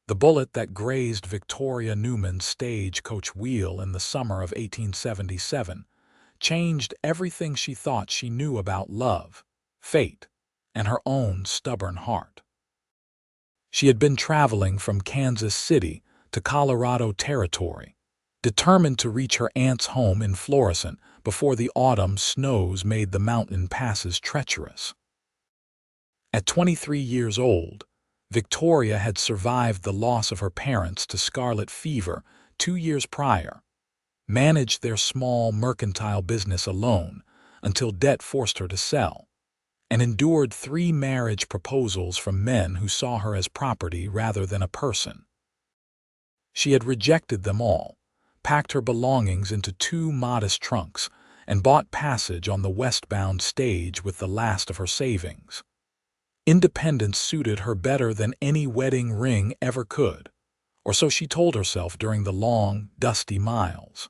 The bullet that grazed Victoria Newman's stagecoach wheel in the summer of 1877 changed everything she thought she knew about love, fate, and her own stubborn heart. She had been traveling from Kansas City to Colorado Territory, determined to reach her aunt's home in Florissant before the autumn snows made the mountain passes treacherous. At 23 years old, Victoria had survived the loss of her parents to scarlet fever 2 years prior, managed their small mercantile business alone until debt forced her to sell, and endured 3 marriage proposals from men who saw her as property rather than a person. She had rejected them all, packed her belongings into 2 modest trunks, and bought passage on the westbound stage with the last of her savings. Independence suited her better than any wedding ring ever could, or so she told herself during the long, dusty miles.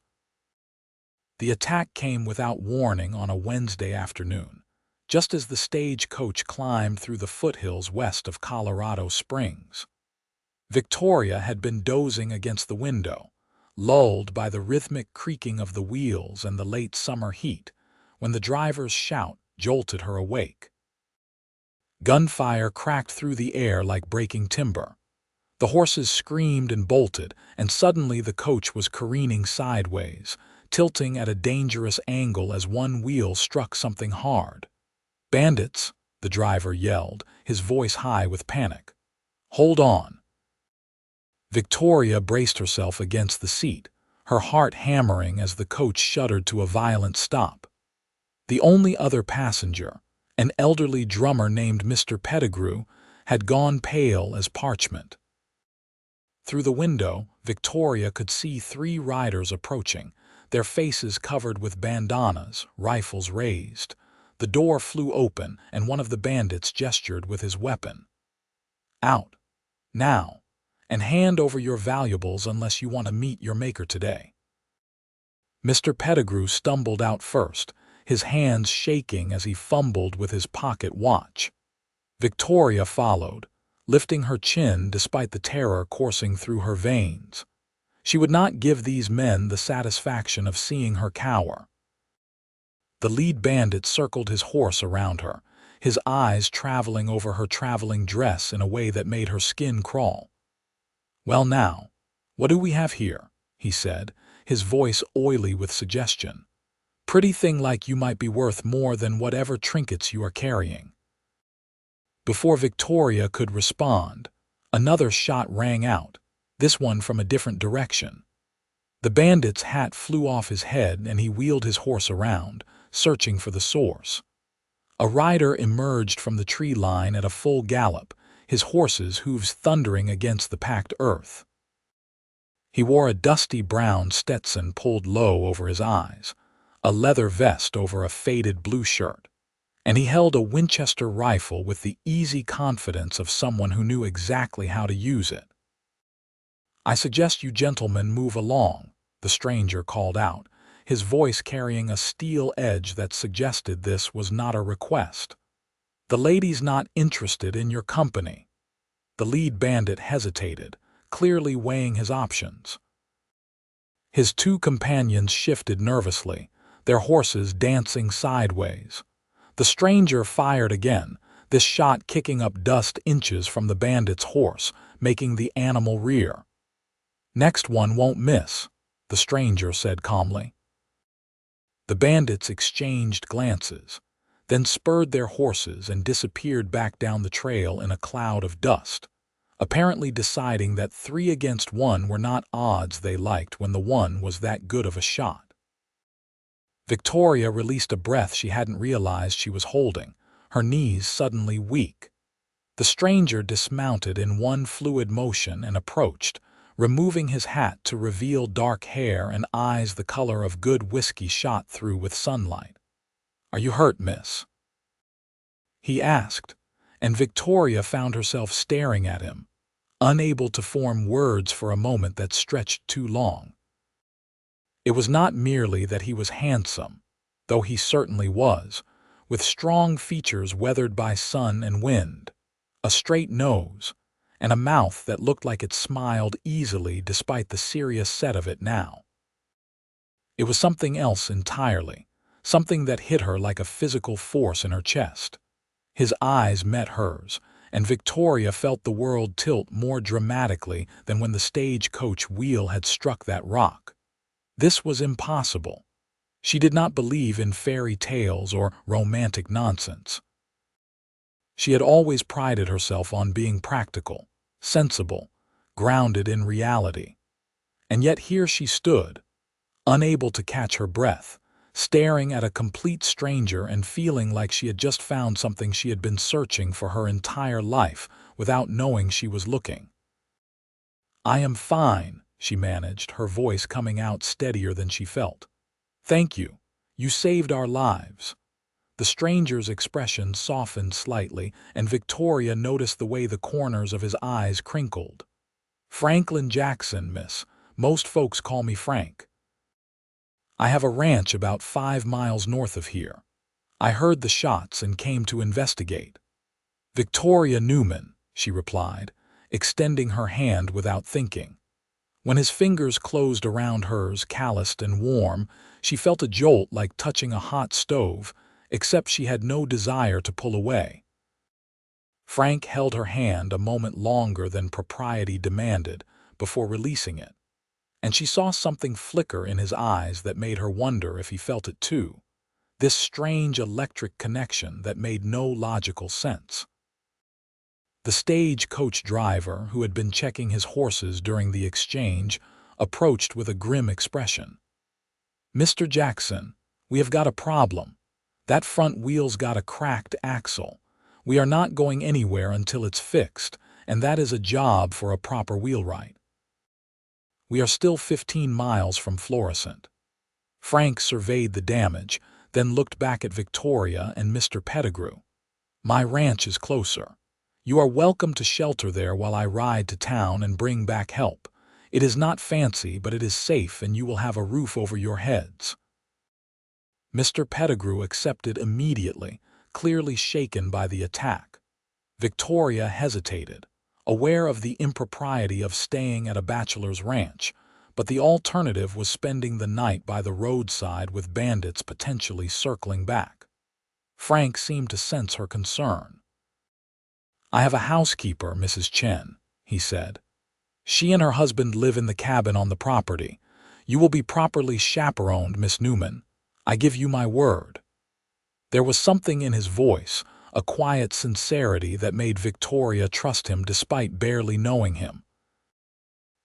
The attack came without warning on a Wednesday afternoon, just as the stagecoach climbed through the foothills west of Colorado Springs. Victoria had been dozing against the window, lulled by the rhythmic creaking of the wheels and the late summer heat, when the driver's shout jolted her awake. Gunfire cracked through the air like breaking timber. The horses screamed and bolted, and suddenly the coach was careening sideways, tilting at a dangerous angle as one wheel struck something hard. "Bandits!" the driver yelled, his voice high with panic. "Hold on!" Victoria braced herself against the seat, her heart hammering as the coach shuddered to a violent stop. The only other passenger, an elderly drummer named Mr. Pettigrew, had gone pale as parchment. Through the window, Victoria could see 3 riders approaching, their faces covered with bandanas, rifles raised. The door flew open, and one of the bandits gestured with his weapon. "Out, now, and hand over your valuables unless you want to meet your maker today." Mr. Pettigrew stumbled out first, his hands shaking as he fumbled with his pocket watch. Victoria followed, lifting her chin despite the terror coursing through her veins. She would not give these men the satisfaction of seeing her cower. The lead bandit circled his horse around her, his eyes traveling over her traveling dress in a way that made her skin crawl. "Well now, what do we have here?" he said, his voice oily with suggestion. "Pretty thing like you might be worth more than whatever trinkets you are carrying." Before Victoria could respond, another shot rang out, this one from a different direction. The bandit's hat flew off his head and he wheeled his horse around, searching for the source. A rider emerged from the tree line at a full gallop, his horse's hooves thundering against the packed earth. He wore a dusty brown Stetson pulled low over his eyes, a leather vest over a faded blue shirt, and he held a Winchester rifle with the easy confidence of someone who knew exactly how to use it. "I suggest you gentlemen move along," the stranger called out, his voice carrying a steel edge that suggested this was not a request. "The lady's not interested in your company." The lead bandit hesitated, clearly weighing his options. His 2 companions shifted nervously, their horses dancing sideways. The stranger fired again, this shot kicking up dust inches from the bandit's horse, making the animal rear. "Next one won't miss," the stranger said calmly. The bandits exchanged glances, then spurred their horses and disappeared back down the trail in a cloud of dust, apparently deciding that 3 against 1 were not odds they liked when the one was that good of a shot. Victoria released a breath she hadn't realized she was holding, her knees suddenly weak. The stranger dismounted in one fluid motion and approached, removing his hat to reveal dark hair and eyes the color of good whiskey shot through with sunlight. "Are you hurt, miss?" he asked, and Victoria found herself staring at him, unable to form words for a moment that stretched too long. It was not merely that he was handsome, though he certainly was, with strong features weathered by sun and wind, a straight nose, and a mouth that looked like it smiled easily despite the serious set of it now. It was something else entirely, something that hit her like a physical force in her chest. His eyes met hers, and Victoria felt the world tilt more dramatically than when the stagecoach wheel had struck that rock. This was impossible. She did not believe in fairy tales or romantic nonsense. She had always prided herself on being practical, sensible, grounded in reality. And yet here she stood, unable to catch her breath, staring at a complete stranger and feeling like she had just found something she had been searching for her entire life without knowing she was looking. "I am fine," she managed, her voice coming out steadier than she felt. "Thank you. You saved our lives." The stranger's expression softened slightly, and Victoria noticed the way the corners of his eyes crinkled. "Franklin Jackson, miss. Most folks call me Frank. I have a ranch about 5 miles north of here. I heard the shots and came to investigate." "Victoria Newman," she replied, extending her hand without thinking. When his fingers closed around hers, calloused and warm, she felt a jolt like touching a hot stove, except she had no desire to pull away. Frank held her hand a moment longer than propriety demanded before releasing it, and she saw something flicker in his eyes that made her wonder if he felt it too. This strange electric connection that made no logical sense. The stagecoach driver, who had been checking his horses during the exchange, approached with a grim expression. "Mr. Jackson, we have got a problem. That front wheel's got a cracked axle. We are not going anywhere until it's fixed, and that is a job for a proper wheelwright. We are still 15 miles from Florissant." Frank surveyed the damage, then looked back at Victoria and Mr. Pettigrew. "My ranch is closer. You are welcome to shelter there while I ride to town and bring back help. It is not fancy, but it is safe, and you will have a roof over your heads." Mr. Pettigrew accepted immediately, clearly shaken by the attack. Victoria hesitated, aware of the impropriety of staying at a bachelor's ranch, but the alternative was spending the night by the roadside with bandits potentially circling back. Frank seemed to sense her concern. "I have a housekeeper, Mrs. Chen," he said. "She and her husband live in the cabin on the property. You will be properly chaperoned, Miss Newman. I give you my word." There was something in his voice, a quiet sincerity that made Victoria trust him despite barely knowing him.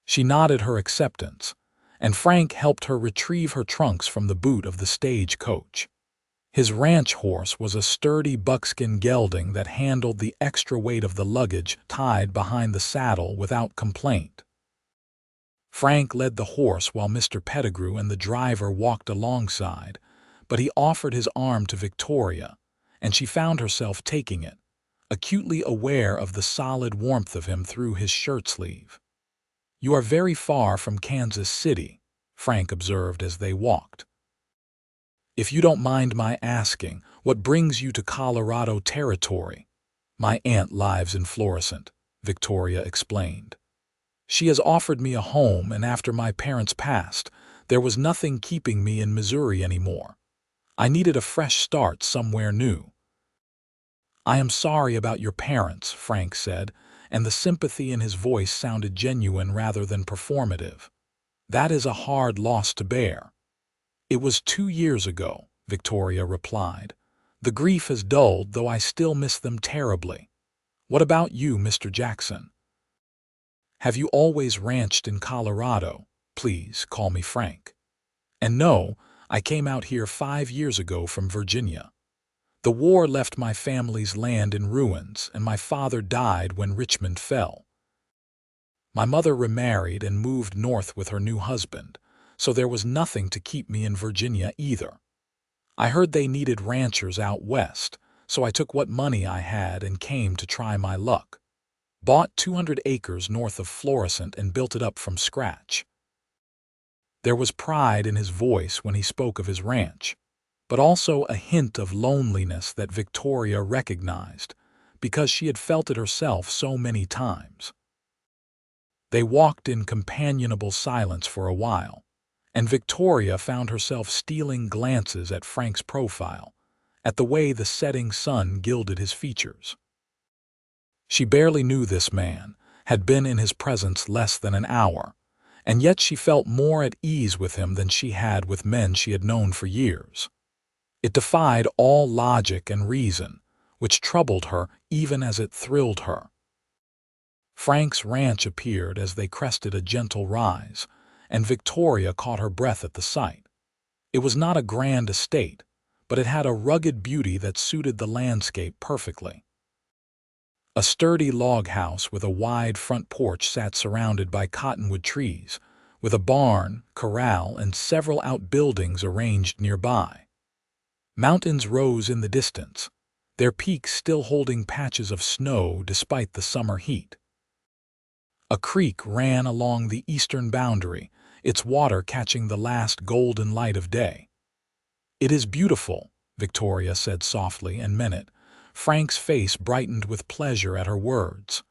She nodded her acceptance, and Frank helped her retrieve her trunks from the boot of the stagecoach. His ranch horse was a sturdy buckskin gelding that handled the extra weight of the luggage tied behind the saddle without complaint. Frank led the horse while Mr. Pettigrew and the driver walked alongside, but he offered his arm to Victoria, and she found herself taking it, acutely aware of the solid warmth of him through his shirt sleeve. "You are very far from Kansas City," Frank observed as they walked. "If you don't mind my asking, what brings you to Colorado territory?" "My aunt lives in Florissant," Victoria explained. "She has offered me a home, and after my parents passed, there was nothing keeping me in Missouri anymore. I needed a fresh start somewhere new." "I am sorry about your parents," Frank said, and the sympathy in his voice sounded genuine rather than performative. "That is a hard loss to bear." "It was 2 years ago," Victoria replied. "The grief has dulled, though I still miss them terribly. What about you, Mr. Jackson? Have you always ranched in Colorado? Please call me Frank." "And no, I came out here 5 years ago from Virginia. The war left my family's land in ruins, and my father died when Richmond fell. My mother remarried and moved north with her new husband, so there was nothing to keep me in Virginia either. I heard they needed ranchers out west, so I took what money I had and came to try my luck. Bought 200 acres north of Florissant and built it up from scratch." There was pride in his voice when he spoke of his ranch, but also a hint of loneliness that Victoria recognized, because she had felt it herself so many times. They walked in companionable silence for a while, and Victoria found herself stealing glances at Frank's profile, at the way the setting sun gilded his features. She barely knew this man, had been in his presence less than an hour, and yet she felt more at ease with him than she had with men she had known for years. It defied all logic and reason, which troubled her even as it thrilled her. Frank's ranch appeared as they crested a gentle rise, and Victoria caught her breath at the sight. It was not a grand estate, but it had a rugged beauty that suited the landscape perfectly. A sturdy log house with a wide front porch sat surrounded by cottonwood trees, with a barn, corral, and several outbuildings arranged nearby. Mountains rose in the distance, their peaks still holding patches of snow despite the summer heat. A creek ran along the eastern boundary, its water catching the last golden light of day. "It is beautiful," Victoria said softly and meant it. Frank's face brightened with pleasure at her words.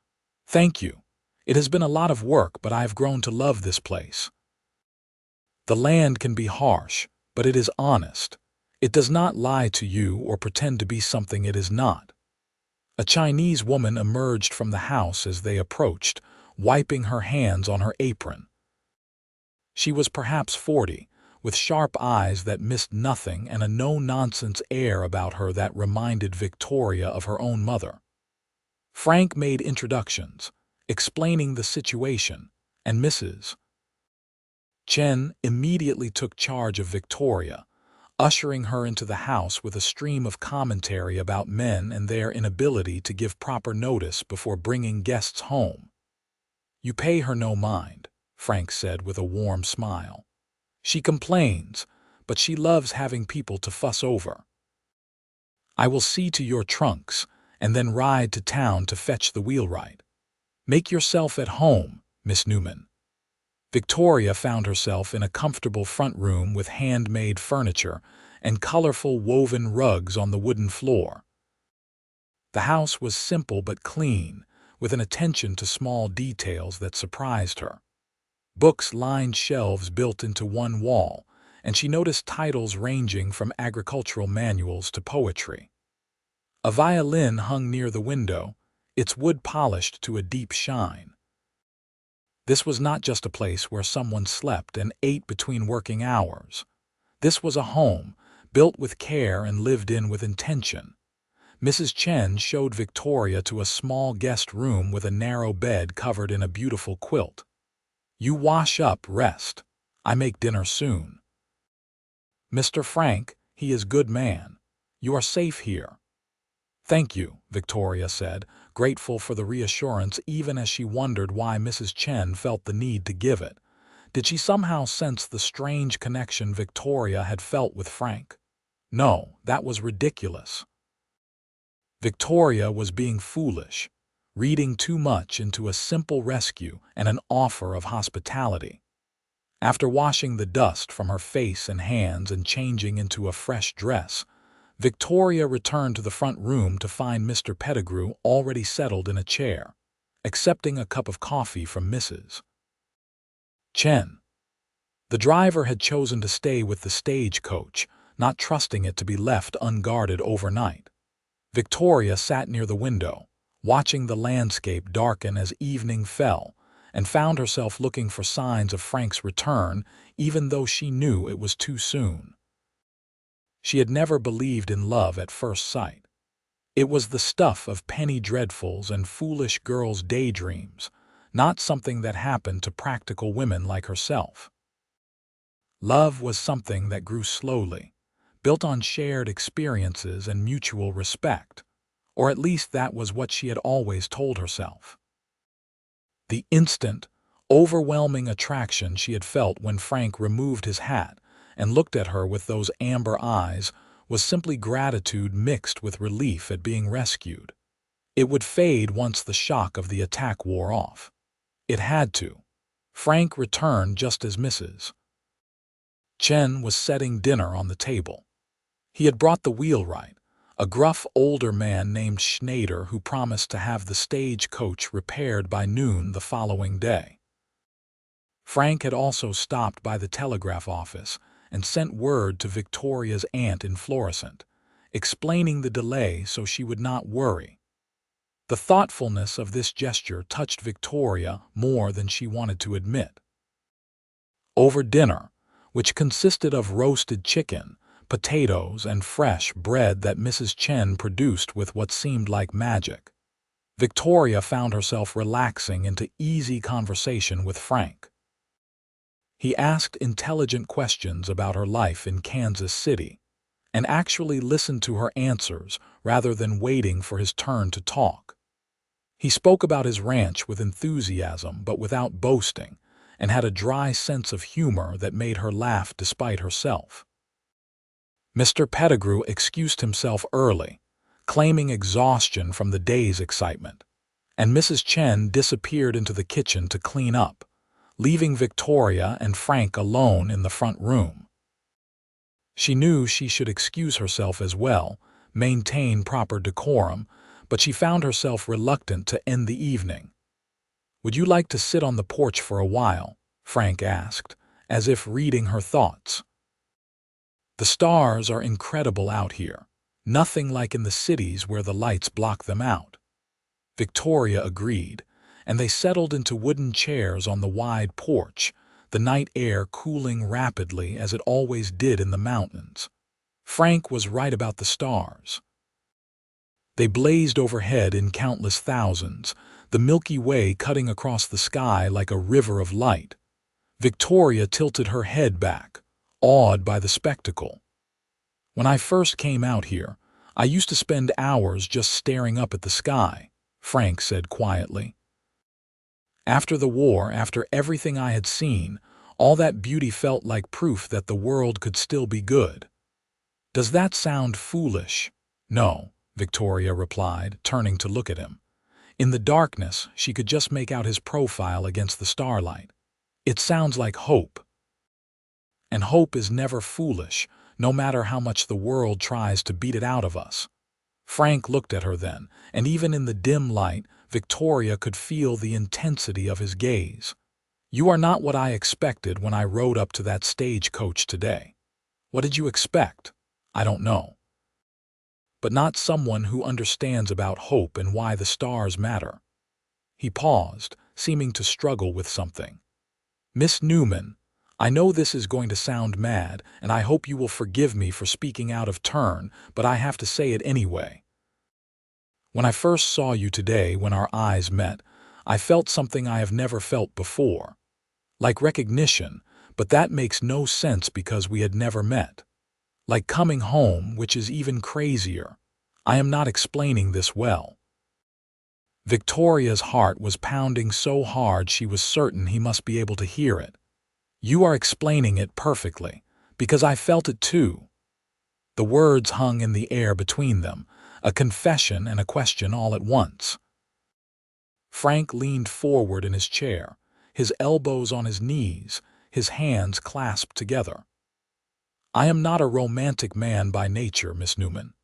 "Thank you. It has been a lot of work, but I have grown to love this place. The land can be harsh, but it is honest. It does not lie to you or pretend to be something it is not." A Chinese woman emerged from the house as they approached, wiping her hands on her apron. She was perhaps 40, with sharp eyes that missed nothing and a no-nonsense air about her that reminded Victoria of her own mother. Frank made introductions, explaining the situation, and Mrs. Chen immediately took charge of Victoria, ushering her into the house with a stream of commentary about men and their inability to give proper notice before bringing guests home. "You pay her no mind," Frank said with a warm smile. "She complains, but she loves having people to fuss over. I will see to your trunks and then ride to town to fetch the wheelwright. Make yourself at home, Miss Newman." Victoria found herself in a comfortable front room with handmade furniture and colorful woven rugs on the wooden floor. The house was simple but clean, with an attention to small details that surprised her. Books lined shelves built into one wall, and she noticed titles ranging from agricultural manuals to poetry. A violin hung near the window, its wood polished to a deep shine. This was not just a place where someone slept and ate between working hours. This was a home, built with care and lived in with intention. Mrs. Chen showed Victoria to a small guest room with a narrow bed covered in a beautiful quilt. "You wash up, rest. I make dinner soon. Mr. Frank, he is good man. You are safe here." "Thank you," Victoria said, grateful for the reassurance even as she wondered why Mrs. Chen felt the need to give it. Did she somehow sense the strange connection Victoria had felt with Frank? No, that was ridiculous. Victoria was being foolish, reading too much into a simple rescue and an offer of hospitality. After washing the dust from her face and hands and changing into a fresh dress, Victoria returned to the front room to find Mr. Pettigrew already settled in a chair, accepting a cup of coffee from Mrs. Chen. The driver had chosen to stay with the stagecoach, not trusting it to be left unguarded overnight. Victoria sat near the window, watching the landscape darken as evening fell, and found herself looking for signs of Frank's return, even though she knew it was too soon. She had never believed in love at first sight. It was the stuff of penny dreadfuls and foolish girls' daydreams, not something that happened to practical women like herself. Love was something that grew slowly, built on shared experiences and mutual respect, or at least that was what she had always told herself. The instant, overwhelming attraction she had felt when Frank removed his hat and looked at her with those amber eyes was simply gratitude mixed with relief at being rescued. It would fade once the shock of the attack wore off. It had to. Frank returned just as Mrs. Chen was setting dinner on the table. He had brought the wheelwright, a gruff older man named Schneider who promised to have the stagecoach repaired by noon the following day. Frank had also stopped by the telegraph office and sent word to Victoria's aunt in Florissant, explaining the delay so she would not worry. The thoughtfulness of this gesture touched Victoria more than she wanted to admit. Over dinner, which consisted of roasted chicken, potatoes, and fresh bread that Mrs. Chen produced with what seemed like magic, Victoria found herself relaxing into easy conversation with Frank. He asked intelligent questions about her life in Kansas City, and actually listened to her answers rather than waiting for his turn to talk. He spoke about his ranch with enthusiasm but without boasting, and had a dry sense of humor that made her laugh despite herself. Mr. Pettigrew excused himself early, claiming exhaustion from the day's excitement, and Mrs. Chen disappeared into the kitchen to clean up, leaving Victoria and Frank alone in the front room. She knew she should excuse herself as well, maintain proper decorum, but she found herself reluctant to end the evening. "Would you like to sit on the porch for a while?" Frank asked, as if reading her thoughts. "The stars are incredible out here, nothing like in the cities where the lights block them out." Victoria agreed, and they settled into wooden chairs on the wide porch, the night air cooling rapidly as it always did in the mountains. Frank was right about the stars. They blazed overhead in countless thousands, the Milky Way cutting across the sky like a river of light. Victoria tilted her head back, awed by the spectacle. "When I first came out here, I used to spend hours just staring up at the sky," Frank said quietly. "After the war, after everything I had seen, all that beauty felt like proof that the world could still be good." "Does that sound foolish?" "No," Victoria replied, turning to look at him. In the darkness, she could just make out his profile against the starlight. "It sounds like hope. And hope is never foolish, no matter how much the world tries to beat it out of us." Frank looked at her then, and even in the dim light, Victoria could feel the intensity of his gaze. "You are not what I expected when I rode up to that stagecoach today." "What did you expect?" "I don't know. But not someone who understands about hope and why the stars matter." He paused, seeming to struggle with something. "Miss Newman, I know this is going to sound mad, and I hope you will forgive me for speaking out of turn, but I have to say it anyway. When I first saw you today, when our eyes met, I felt something I have never felt before. Like recognition, but that makes no sense because we had never met. Like coming home, which is even crazier. I am not explaining this well." Victoria's heart was pounding so hard she was certain he must be able to hear it. "You are explaining it perfectly, because I felt it too." The words hung in the air between them, a confession and a question all at once. Frank leaned forward in his chair, his elbows on his knees, his hands clasped together. "I am not a romantic man by nature, Miss Newman.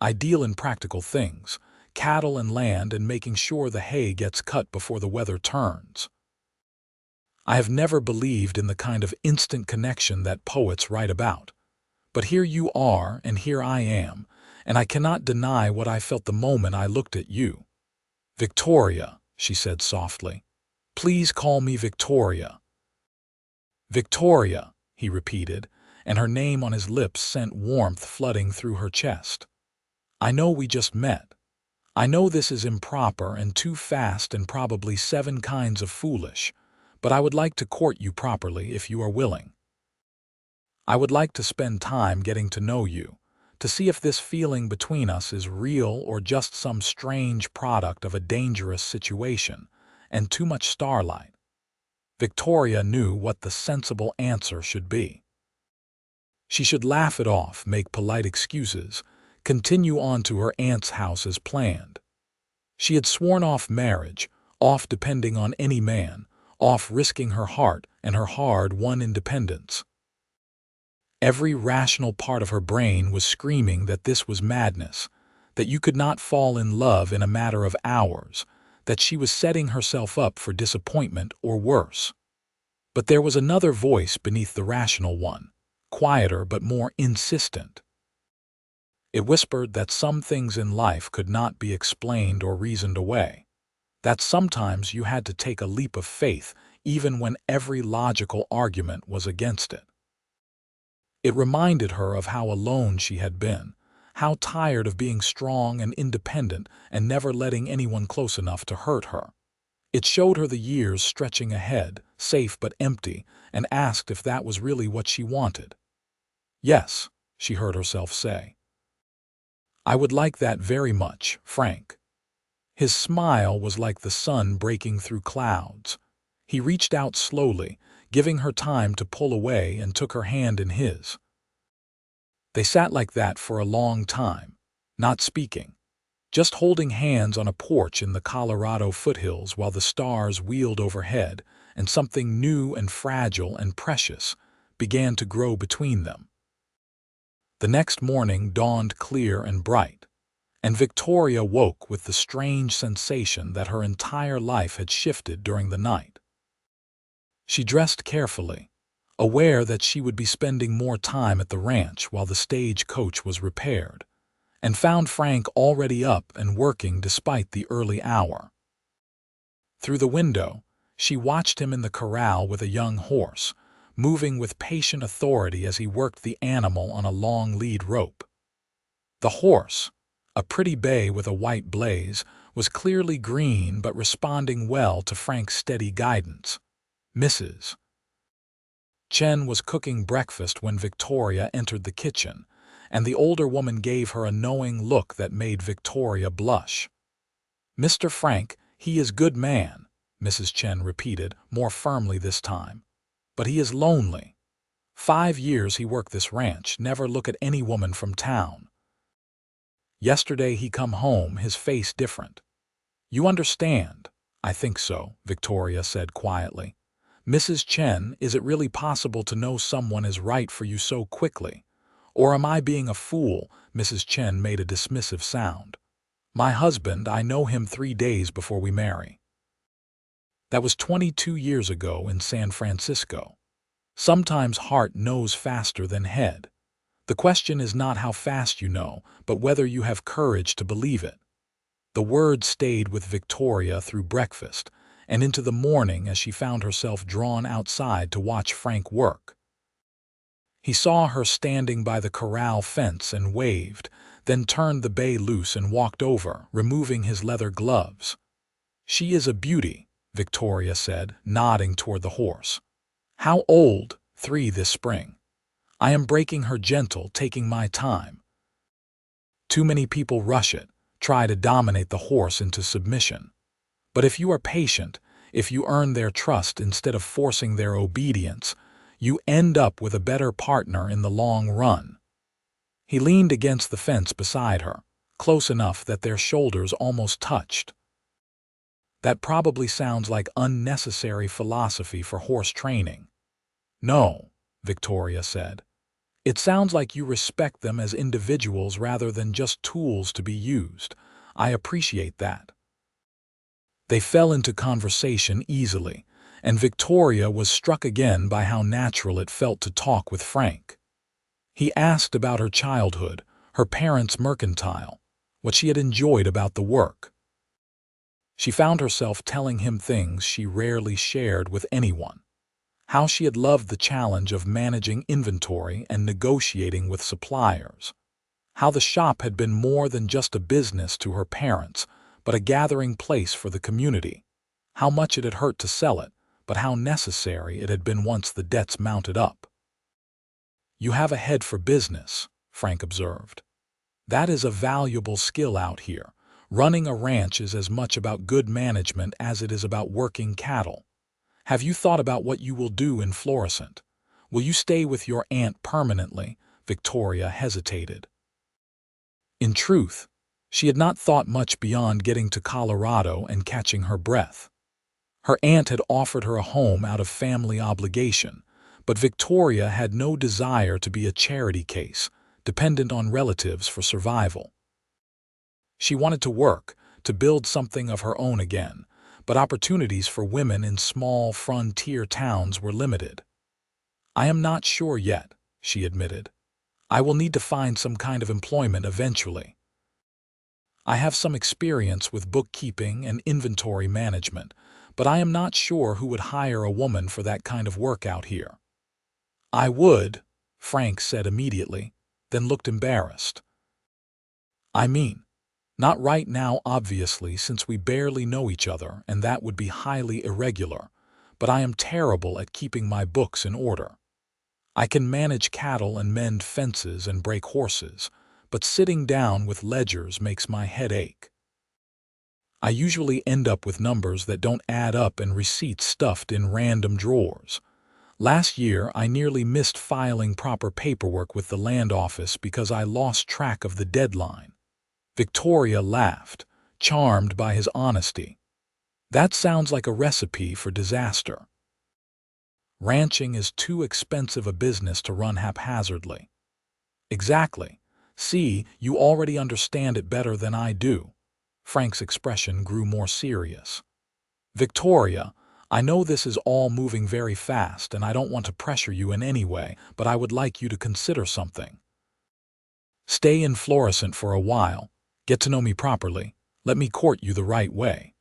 I deal in practical things, cattle and land and making sure the hay gets cut before the weather turns. I have never believed in the kind of instant connection that poets write about. But here you are and here I am, and I cannot deny what I felt the moment I looked at you." "Victoria," she said softly. "Please call me Victoria." "Victoria," he repeated, and her name on his lips sent warmth flooding through her chest. "I know we just met. I know this is improper and too fast and probably 7 kinds of foolish, but I would like to court you properly if you are willing. I would like to spend time getting to know you, to see if this feeling between us is real or just some strange product of a dangerous situation and too much starlight." Victoria knew what the sensible answer should be. She should laugh it off, make polite excuses, continue on to her aunt's house as planned. She had sworn off marriage, off depending on any man, off risking her heart and her hard-won independence. Every rational part of her brain was screaming that this was madness, that you could not fall in love in a matter of hours, that she was setting herself up for disappointment or worse. But there was another voice beneath the rational one, quieter but more insistent. It whispered that some things in life could not be explained or reasoned away, that sometimes you had to take a leap of faith even when every logical argument was against it. It reminded her of how alone she had been, how tired of being strong and independent and never letting anyone close enough to hurt her. It showed her the years stretching ahead, safe but empty, and asked if that was really what she wanted. Yes, she heard herself say. I would like that very much, Frank. His smile was like the sun breaking through clouds. He reached out slowly, giving her time to pull away, and took her hand in his. They sat like that for a long time, not speaking, just holding hands on a porch in the Colorado foothills while the stars wheeled overhead and something new and fragile and precious began to grow between them. The next morning dawned clear and bright, and Victoria woke with the strange sensation that her entire life had shifted during the night. She dressed carefully, aware that she would be spending more time at the ranch while the stagecoach was repaired, and found Frank already up and working despite the early hour. Through the window, she watched him in the corral with a young horse, moving with patient authority as he worked the animal on a long lead rope. The horse, a pretty bay with a white blaze, was clearly green but responding well to Frank's steady guidance. Mrs. Chen was cooking breakfast when Victoria entered the kitchen, and the older woman gave her a knowing look that made Victoria blush. Mr. Frank, he is good man, Mrs. Chen repeated, more firmly this time. But he is lonely. 5 years he worked this ranch, never look at any woman from town. Yesterday he come home, his face different. You understand? I think so, Victoria said quietly. Mrs. Chen, is it really possible to know someone is right for you so quickly? Or am I being a fool? Mrs. Chen made a dismissive sound. My husband, I know him 3 days before we marry. That was 22 years ago in San Francisco. Sometimes heart knows faster than head. The question is not how fast you know, but whether you have courage to believe it. The word stayed with Victoria through breakfast and into the morning as she found herself drawn outside to watch Frank work. He saw her standing by the corral fence and waved, then turned the bay loose and walked over, removing his leather gloves. She is a beauty, Victoria said, nodding toward the horse. How old? 3 this spring. I am breaking her gentle, taking my time. Too many people rush it, try to dominate the horse into submission. But if you are patient, if you earn their trust instead of forcing their obedience, you end up with a better partner in the long run. He leaned against the fence beside her, close enough that their shoulders almost touched. That probably sounds like unnecessary philosophy for horse training. No, Victoria said. It sounds like you respect them as individuals rather than just tools to be used. I appreciate that. They fell into conversation easily, and Victoria was struck again by how natural it felt to talk with Frank. He asked about her childhood, her parents' mercantile, what she had enjoyed about the work. She found herself telling him things she rarely shared with anyone. How she had loved the challenge of managing inventory and negotiating with suppliers. How the shop had been more than just a business to her parents, but a gathering place for the community. How much it had hurt to sell it, but how necessary it had been once the debts mounted up. You have a head for business, Frank observed. That is a valuable skill out here. Running a ranch is as much about good management as it is about working cattle. Have you thought about what you will do in Florissant? Will you stay with your aunt permanently? Victoria hesitated. In truth, she had not thought much beyond getting to Colorado and catching her breath. Her aunt had offered her a home out of family obligation, but Victoria had no desire to be a charity case, dependent on relatives for survival. She wanted to work, to build something of her own again, but opportunities for women in small frontier towns were limited. "I am not sure yet," she admitted. "I will need to find some kind of employment eventually. I have some experience with bookkeeping and inventory management, but I am not sure who would hire a woman for that kind of work out here." "I would," Frank said immediately, then looked embarrassed. "I mean, not right now obviously since we barely know each other and that would be highly irregular, but I am terrible at keeping my books in order. I can manage cattle and mend fences and break horses, but sitting down with ledgers makes my head ache. I usually end up with numbers that don't add up and receipts stuffed in random drawers. Last year, I nearly missed filing proper paperwork with the land office because I lost track of the deadline." Victoria laughed, charmed by his honesty. "That sounds like a recipe for disaster. Ranching is too expensive a business to run haphazardly." "Exactly. See, you already understand it better than I do." Frank's expression grew more serious. "Victoria, I know this is all moving very fast and I don't want to pressure you in any way, but I would like you to consider something. Stay in Florissant for a while, get to know me properly, let me court you the right way.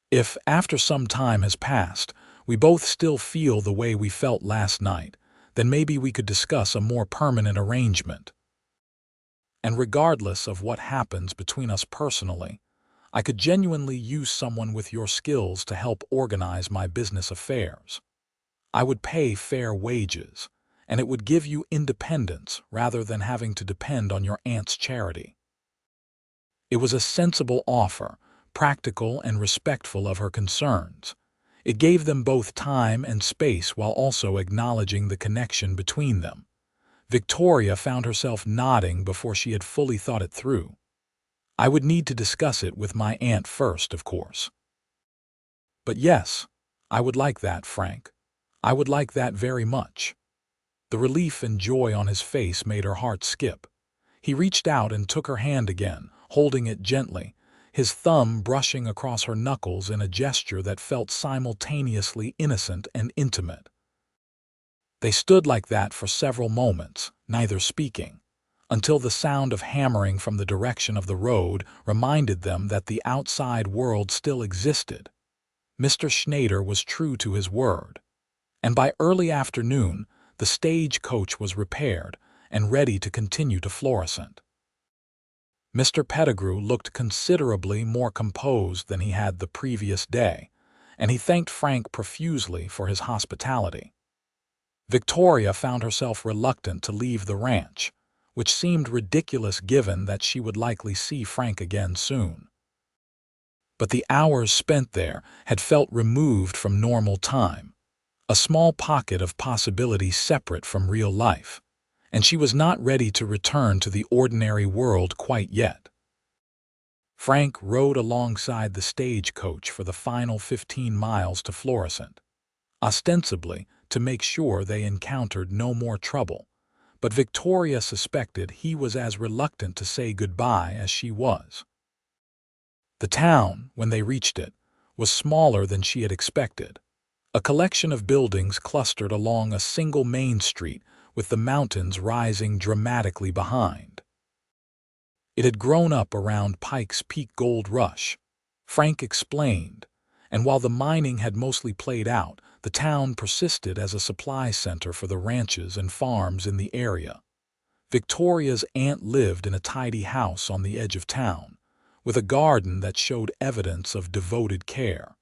If, after some time has passed, we both still feel the way we felt last night, then maybe we could discuss a more permanent arrangement. And regardless of what happens between us personally, I could genuinely use someone with your skills to help organize my business affairs. I would pay fair wages, and it would give you independence rather than having to depend on your aunt's charity." It was a sensible offer, practical and respectful of her concerns. It gave them both time and space while also acknowledging the connection between them. Victoria found herself nodding before she had fully thought it through. "I would need to discuss it with my aunt first, of course. But yes, I would like that, Frank. I would like that very much." The relief and joy on his face made her heart skip. He reached out and took her hand again, holding it gently, his thumb brushing across her knuckles in a gesture that felt simultaneously innocent and intimate. They stood like that for several moments, neither speaking, until the sound of hammering from the direction of the road reminded them that the outside world still existed. Mr. Schneider was true to his word, and by early afternoon the stagecoach was repaired and ready to continue to Florissant. Mr. Pettigrew looked considerably more composed than he had the previous day, and he thanked Frank profusely for his hospitality. Victoria found herself reluctant to leave the ranch, which seemed ridiculous given that she would likely see Frank again soon. But the hours spent there had felt removed from normal time, a small pocket of possibility separate from real life, and she was not ready to return to the ordinary world quite yet. Frank rode alongside the stagecoach for the final 15 miles to Florissant, ostensibly to make sure they encountered no more trouble, but Victoria suspected he was as reluctant to say goodbye as she was. The town, when they reached it, was smaller than she had expected, a collection of buildings clustered along a single main street with the mountains rising dramatically behind. It had grown up around Pike's Peak Gold Rush, Frank explained, and while the mining had mostly played out, the town persisted as a supply center for the ranches and farms in the area. Victoria's aunt lived in a tidy house on the edge of town, with a garden that showed evidence of devoted care.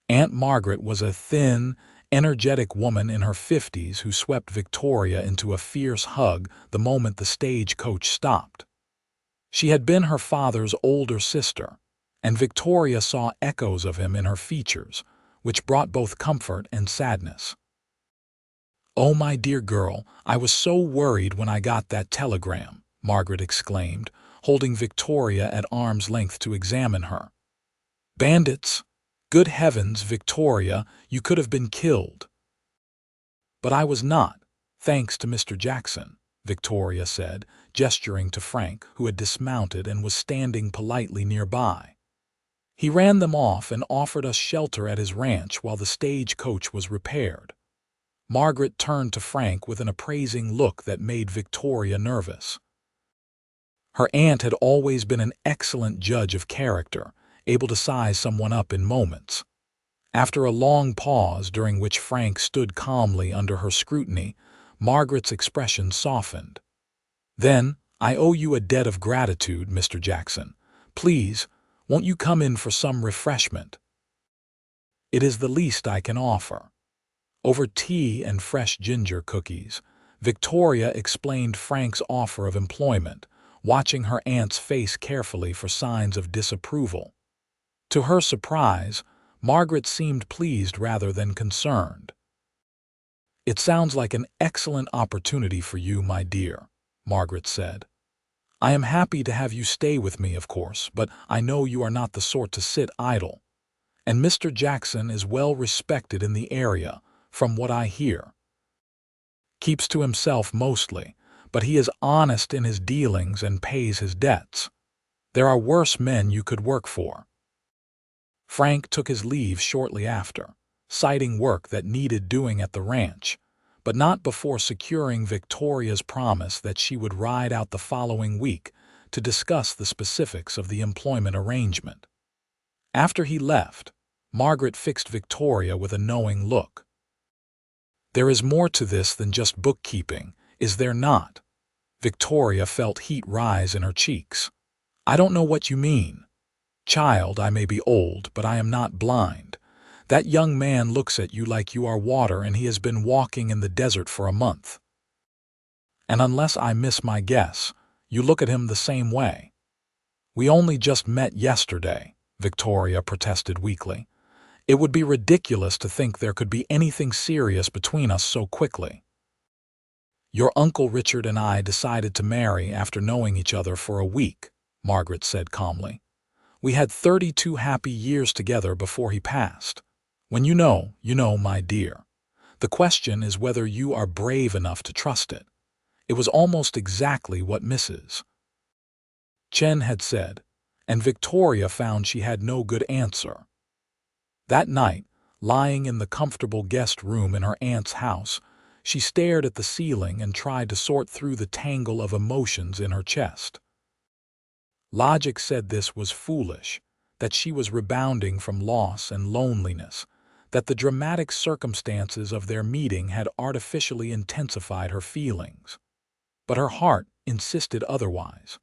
Aunt Margaret was a thin, energetic woman in her 50s who swept Victoria into a fierce hug the moment the stagecoach stopped. She had been her father's older sister, and Victoria saw echoes of him in her features, which brought both comfort and sadness. "Oh, my dear girl, I was so worried when I got that telegram," Margaret exclaimed, holding Victoria at arm's length to examine her. "Bandits! Good heavens, Victoria, you could have been killed." "But I was not, thanks to Mr. Jackson," Victoria said, gesturing to Frank, who had dismounted and was standing politely nearby. He ran them off and offered us shelter at his ranch while the stagecoach was repaired. Margaret turned to Frank with an appraising look that made Victoria nervous. Her aunt had always been an excellent judge of character, able to size someone up in moments. After a long pause during which Frank stood calmly under her scrutiny, Margaret's expression softened. "Then, I owe you a debt of gratitude, Mr. Jackson. Please, won't you come in for some refreshment? It is the least I can offer." Over tea and fresh ginger cookies, Victoria explained Frank's offer of employment, watching her aunt's face carefully for signs of disapproval. To her surprise, Margaret seemed pleased rather than concerned. "It sounds like an excellent opportunity for you, my dear," Margaret said. "I am happy to have you stay with me, of course, but I know you are not the sort to sit idle. And Mr. Jackson is well respected in the area, from what I hear. Keeps to himself mostly, but he is honest in his dealings and pays his debts. There are worse men you could work for." Frank took his leave shortly after, citing work that needed doing at the ranch, but not before securing Victoria's promise that she would ride out the following week to discuss the specifics of the employment arrangement. After he left, Margaret fixed Victoria with a knowing look. "There is more to this than just bookkeeping, is there not?" Victoria felt heat rise in her cheeks. "I don't know what you mean. Child, I may be old, but I am not blind. That young man looks at you like you are water and he has been walking in the desert for a month. And unless I miss my guess, you look at him the same way." "We only just met yesterday," Victoria protested weakly. "It would be ridiculous to think there could be anything serious between us so quickly. Your Uncle Richard and I decided to marry after knowing each other for a week," Margaret said calmly. "We had 32 happy years together before he passed. When you know, my dear. The question is whether you are brave enough to trust it." It was almost exactly what Mrs. Chen had said, and Victoria found she had no good answer. That night, lying in the comfortable guest room in her aunt's house, she stared at the ceiling and tried to sort through the tangle of emotions in her chest. Logic said this was foolish, that she was rebounding from loss and loneliness, that the dramatic circumstances of their meeting had artificially intensified her feelings. But her heart insisted otherwise.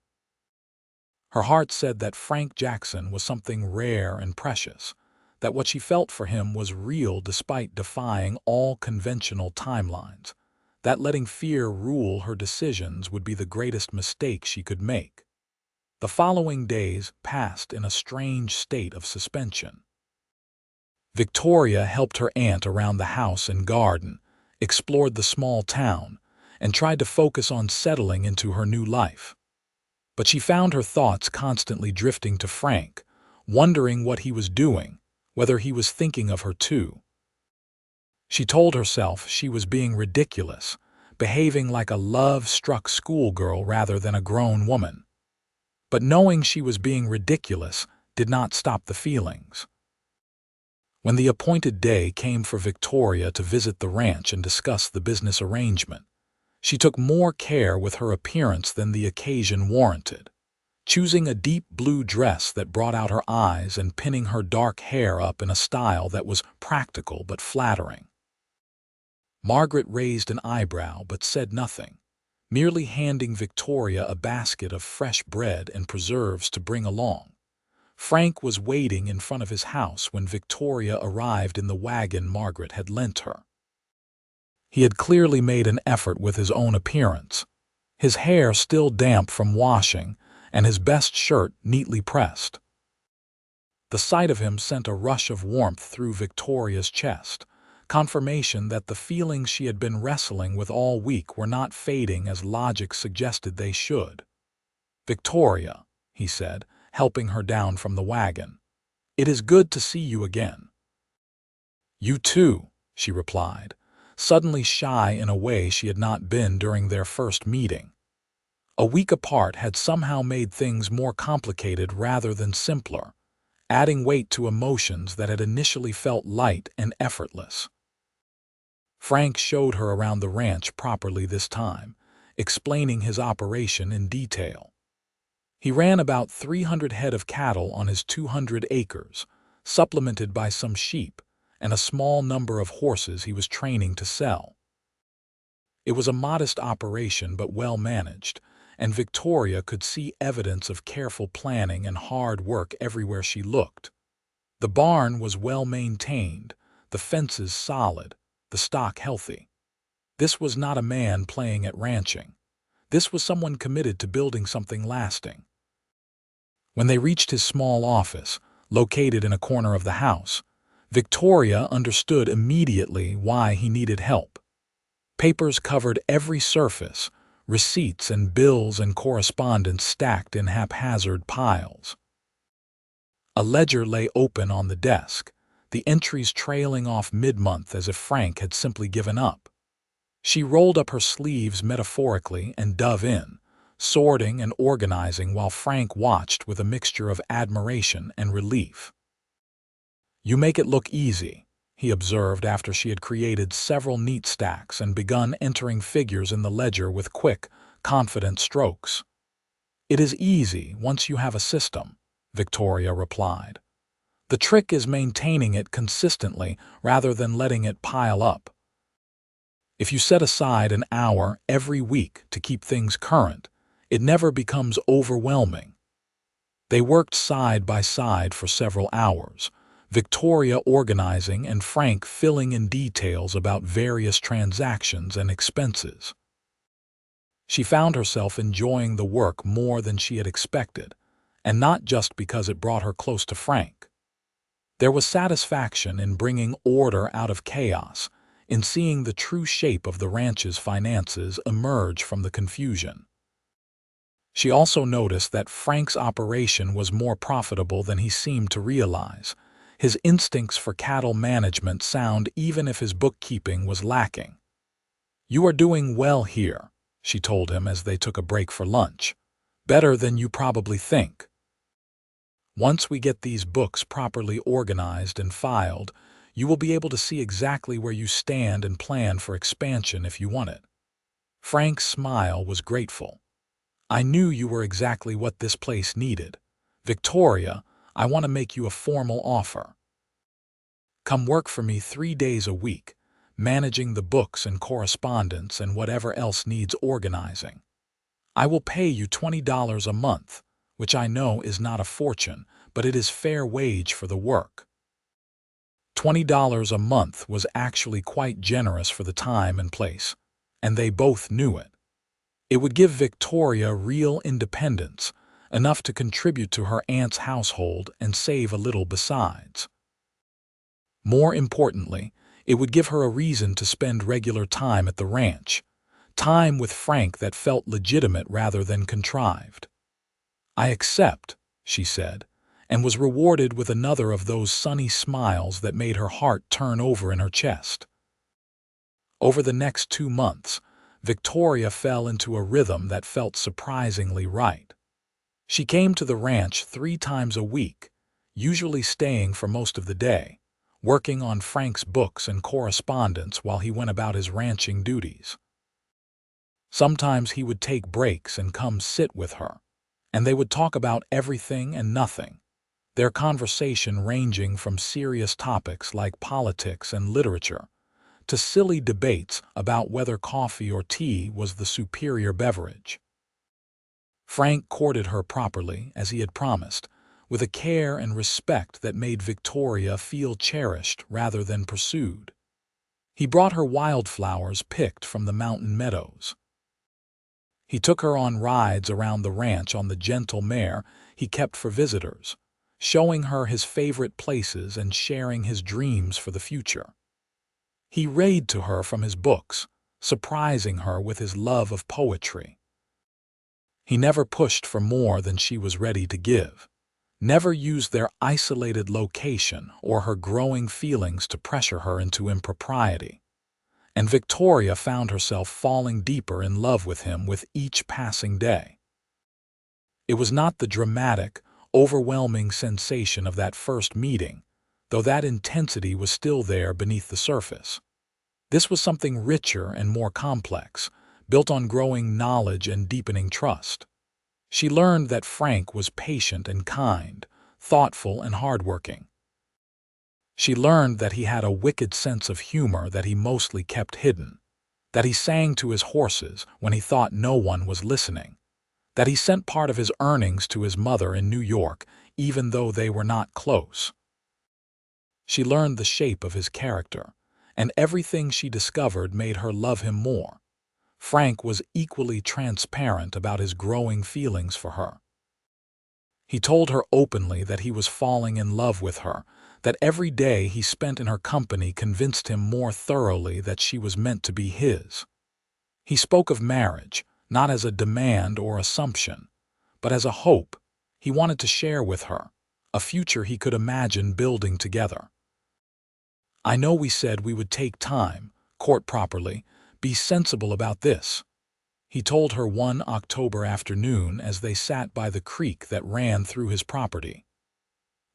Her heart said that Frank Jackson was something rare and precious, that what she felt for him was real despite defying all conventional timelines, that letting fear rule her decisions would be the greatest mistake she could make. The following days passed in a strange state of suspension. Victoria helped her aunt around the house and garden, explored the small town, and tried to focus on settling into her new life. But she found her thoughts constantly drifting to Frank, wondering what he was doing, whether he was thinking of her too. She told herself she was being ridiculous, behaving like a love-struck schoolgirl rather than a grown woman. But knowing she was being ridiculous did not stop the feelings. When the appointed day came for Victoria to visit the ranch and discuss the business arrangement, she took more care with her appearance than the occasion warranted, choosing a deep blue dress that brought out her eyes and pinning her dark hair up in a style that was practical but flattering. Margaret raised an eyebrow but said nothing, merely handing Victoria a basket of fresh bread and preserves to bring along. Frank was waiting in front of his house when Victoria arrived in the wagon Margaret had lent her. He had clearly made an effort with his own appearance, his hair still damp from washing and his best shirt neatly pressed. The sight of him sent a rush of warmth through Victoria's chest, confirmation that the feelings she had been wrestling with all week were not fading as logic suggested they should. "Victoria," he said, helping her down from the wagon, "it is good to see you again." "You too," she replied, suddenly shy in a way she had not been during their first meeting. A week apart had somehow made things more complicated rather than simpler, adding weight to emotions that had initially felt light and effortless. Frank showed her around the ranch properly this time, explaining his operation in detail. He ran about 300 head of cattle on his 200 acres, supplemented by some sheep and a small number of horses he was training to sell. It was a modest operation but well managed, and Victoria could see evidence of careful planning and hard work everywhere she looked. The barn was well maintained, the fences solid, the stock healthy. This was not a man playing at ranching. This was someone committed to building something lasting. When they reached his small office, located in a corner of the house, Victoria understood immediately why he needed help. Papers covered every surface, receipts and bills and correspondence stacked in haphazard piles. A ledger lay open on the desk, the entries trailing off mid-month as if Frank had simply given up. She rolled up her sleeves metaphorically and dove in, sorting and organizing while Frank watched with a mixture of admiration and relief. "You make it look easy," he observed after she had created several neat stacks and begun entering figures in the ledger with quick, confident strokes. "It is easy once you have a system," Victoria replied. "The trick is maintaining it consistently rather than letting it pile up. If you set aside an hour every week to keep things current, it never becomes overwhelming." They worked side by side for several hours, Victoria organizing and Frank filling in details about various transactions and expenses. She found herself enjoying the work more than she had expected, and not just because it brought her close to Frank. There was satisfaction in bringing order out of chaos, in seeing the true shape of the ranch's finances emerge from the confusion. She also noticed that Frank's operation was more profitable than he seemed to realize. His instincts for cattle management sound even if his bookkeeping was lacking. "You are doing well here," she told him as they took a break for lunch. "Better than you probably think. Once we get these books properly organized and filed, you will be able to see exactly where you stand and plan for expansion if you want it." Frank's smile was grateful. "I knew you were exactly what this place needed. Victoria, I want to make you a formal offer. Come work for me 3 days a week, managing the books and correspondence and whatever else needs organizing. I will pay you $20 a month, which I know is not a fortune, but it is fair wage for the work." $20 a month was actually quite generous for the time and place, and they both knew it. It would give Victoria real independence, enough to contribute to her aunt's household and save a little besides. More importantly, it would give her a reason to spend regular time at the ranch, time with Frank that felt legitimate rather than contrived. "I accept," she said, and was rewarded with another of those sunny smiles that made her heart turn over in her chest. Over the next 2 months, Victoria fell into a rhythm that felt surprisingly right. She came to the ranch 3 times a week, usually staying for most of the day, working on Frank's books and correspondence while he went about his ranching duties. Sometimes he would take breaks and come sit with her, and they would talk about everything and nothing, their conversation ranging from serious topics like politics and literature to silly debates about whether coffee or tea was the superior beverage. Frank courted her properly, as he had promised, with a care and respect that made Victoria feel cherished rather than pursued. He brought her wildflowers picked from the mountain meadows. He took her on rides around the ranch on the gentle mare he kept for visitors, showing her his favorite places and sharing his dreams for the future. He read to her from his books, surprising her with his love of poetry. He never pushed for more than she was ready to give, never used their isolated location or her growing feelings to pressure her into impropriety. And Victoria found herself falling deeper in love with him with each passing day. It was not the dramatic, overwhelming sensation of that first meeting, though that intensity was still there beneath the surface. This was something richer and more complex, built on growing knowledge and deepening trust. She learned that Frank was patient and kind, thoughtful and hardworking. She learned that he had a wicked sense of humor that he mostly kept hidden, that he sang to his horses when he thought no one was listening, that he sent part of his earnings to his mother in New York even though they were not close. She learned the shape of his character, and everything she discovered made her love him more. Frank was equally transparent about his growing feelings for her. He told her openly that he was falling in love with her, that every day he spent in her company convinced him more thoroughly that she was meant to be his. He spoke of marriage, not as a demand or assumption, but as a hope he wanted to share with her, a future he could imagine building together. "I know we said we would take time, court properly, be sensible about this," he told her one October afternoon as they sat by the creek that ran through his property.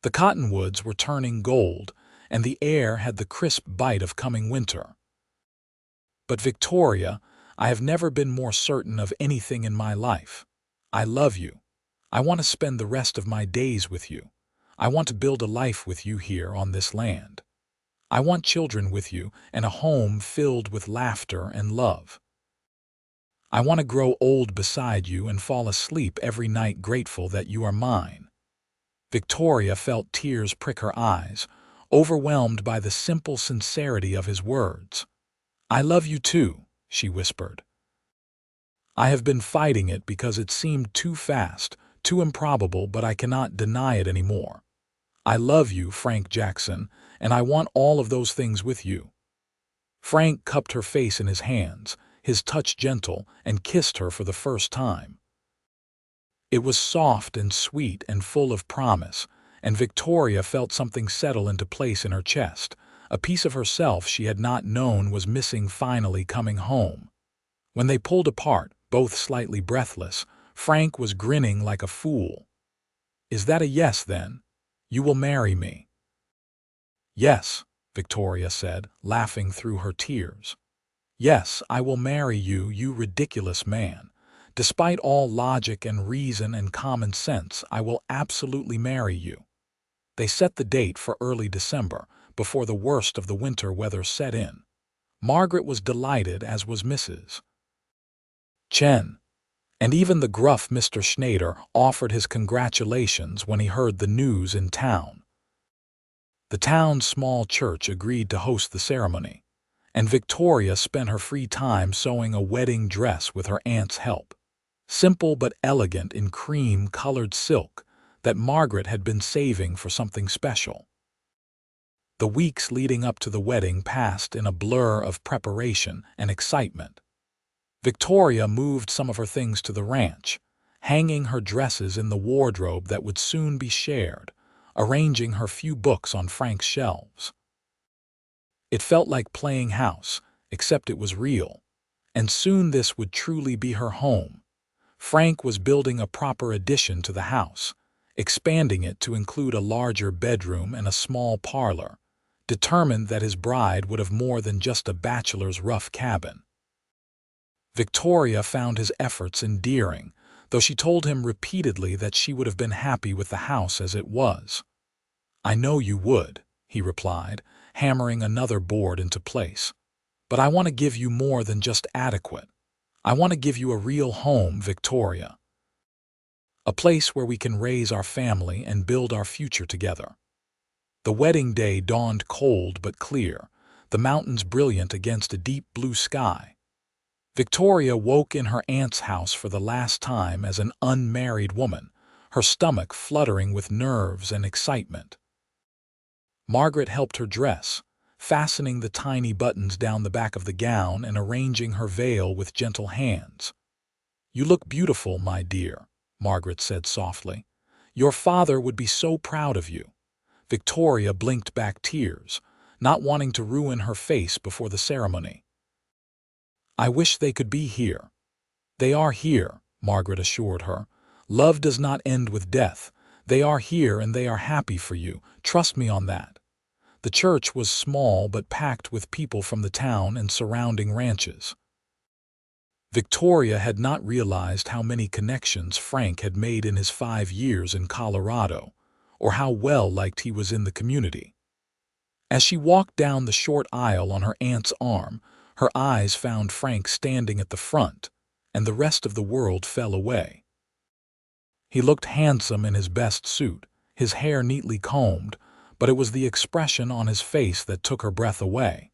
The cottonwoods were turning gold, and the air had the crisp bite of coming winter. "But Victoria, I have never been more certain of anything in my life. I love you. I want to spend the rest of my days with you. I want to build a life with you here on this land. I want children with you and a home filled with laughter and love. I want to grow old beside you and fall asleep every night grateful that you are mine." Victoria felt tears prick her eyes, overwhelmed by the simple sincerity of his words. "I love you too," she whispered. "I have been fighting it because it seemed too fast, too improbable, but I cannot deny it anymore. I love you, Frank Jackson, and I want all of those things with you." Frank cupped her face in his hands, his touch gentle, and kissed her for the first time. It was soft and sweet and full of promise, and Victoria felt something settle into place in her chest, a piece of herself she had not known was missing finally coming home. When they pulled apart, both slightly breathless, Frank was grinning like a fool. "Is that a yes, then? You will marry me?" "Yes," Victoria said, laughing through her tears. "Yes, I will marry you, you ridiculous man. Despite all logic and reason and common sense, I will absolutely marry you." They set the date for early December, before the worst of the winter weather set in. Margaret was delighted, as was Mrs. Chen, and even the gruff Mr. Schneider offered his congratulations when he heard the news in town. The town's small church agreed to host the ceremony, and Victoria spent her free time sewing a wedding dress with her aunt's help. Simple but elegant in cream-colored silk that Margaret had been saving for something special. The weeks leading up to the wedding passed in a blur of preparation and excitement. Victoria moved some of her things to the ranch, hanging her dresses in the wardrobe that would soon be shared, arranging her few books on Frank's shelves. It felt like playing house, except it was real, and soon this would truly be her home. Frank was building a proper addition to the house, expanding it to include a larger bedroom and a small parlor, determined that his bride would have more than just a bachelor's rough cabin. Victoria found his efforts endearing, though she told him repeatedly that she would have been happy with the house as it was. "I know you would," he replied, hammering another board into place. "But I want to give you more than just adequate. I want to give you a real home, Victoria. A place where we can raise our family and build our future together." The wedding day dawned cold but clear, the mountains brilliant against a deep blue sky. Victoria woke in her aunt's house for the last time as an unmarried woman, her stomach fluttering with nerves and excitement. Margaret helped her dress, fastening the tiny buttons down the back of the gown and arranging her veil with gentle hands. "You look beautiful, my dear," Margaret said softly. "Your father would be so proud of you." Victoria blinked back tears, not wanting to ruin her face before the ceremony. "I wish they could be here." "They are here," Margaret assured her. "Love does not end with death. They are here and they are happy for you. Trust me on that." The church was small but packed with people from the town and surrounding ranches. Victoria had not realized how many connections Frank had made in his 5 years in Colorado, or how well liked he was in the community. As she walked down the short aisle on her aunt's arm, her eyes found Frank standing at the front, and the rest of the world fell away. He looked handsome in his best suit, his hair neatly combed, but it was the expression on his face that took her breath away.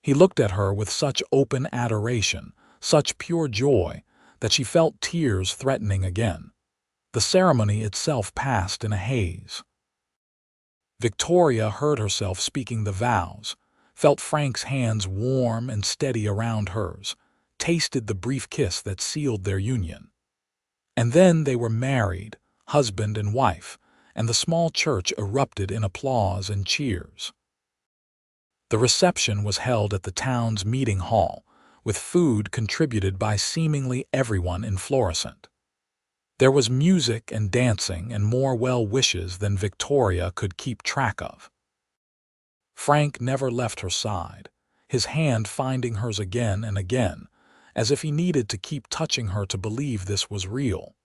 He looked at her with such open adoration, such pure joy, that she felt tears threatening again. The ceremony itself passed in a haze. Victoria heard herself speaking the vows, felt Frank's hands warm and steady around hers, tasted the brief kiss that sealed their union. And then they were married, husband and wife, and the small church erupted in applause and cheers. The reception was held at the town's meeting hall, with food contributed by seemingly everyone in Florissant. There was music and dancing and more well-wishes than Victoria could keep track of. Frank never left her side, his hand finding hers again and again, as if he needed to keep touching her to believe this was real.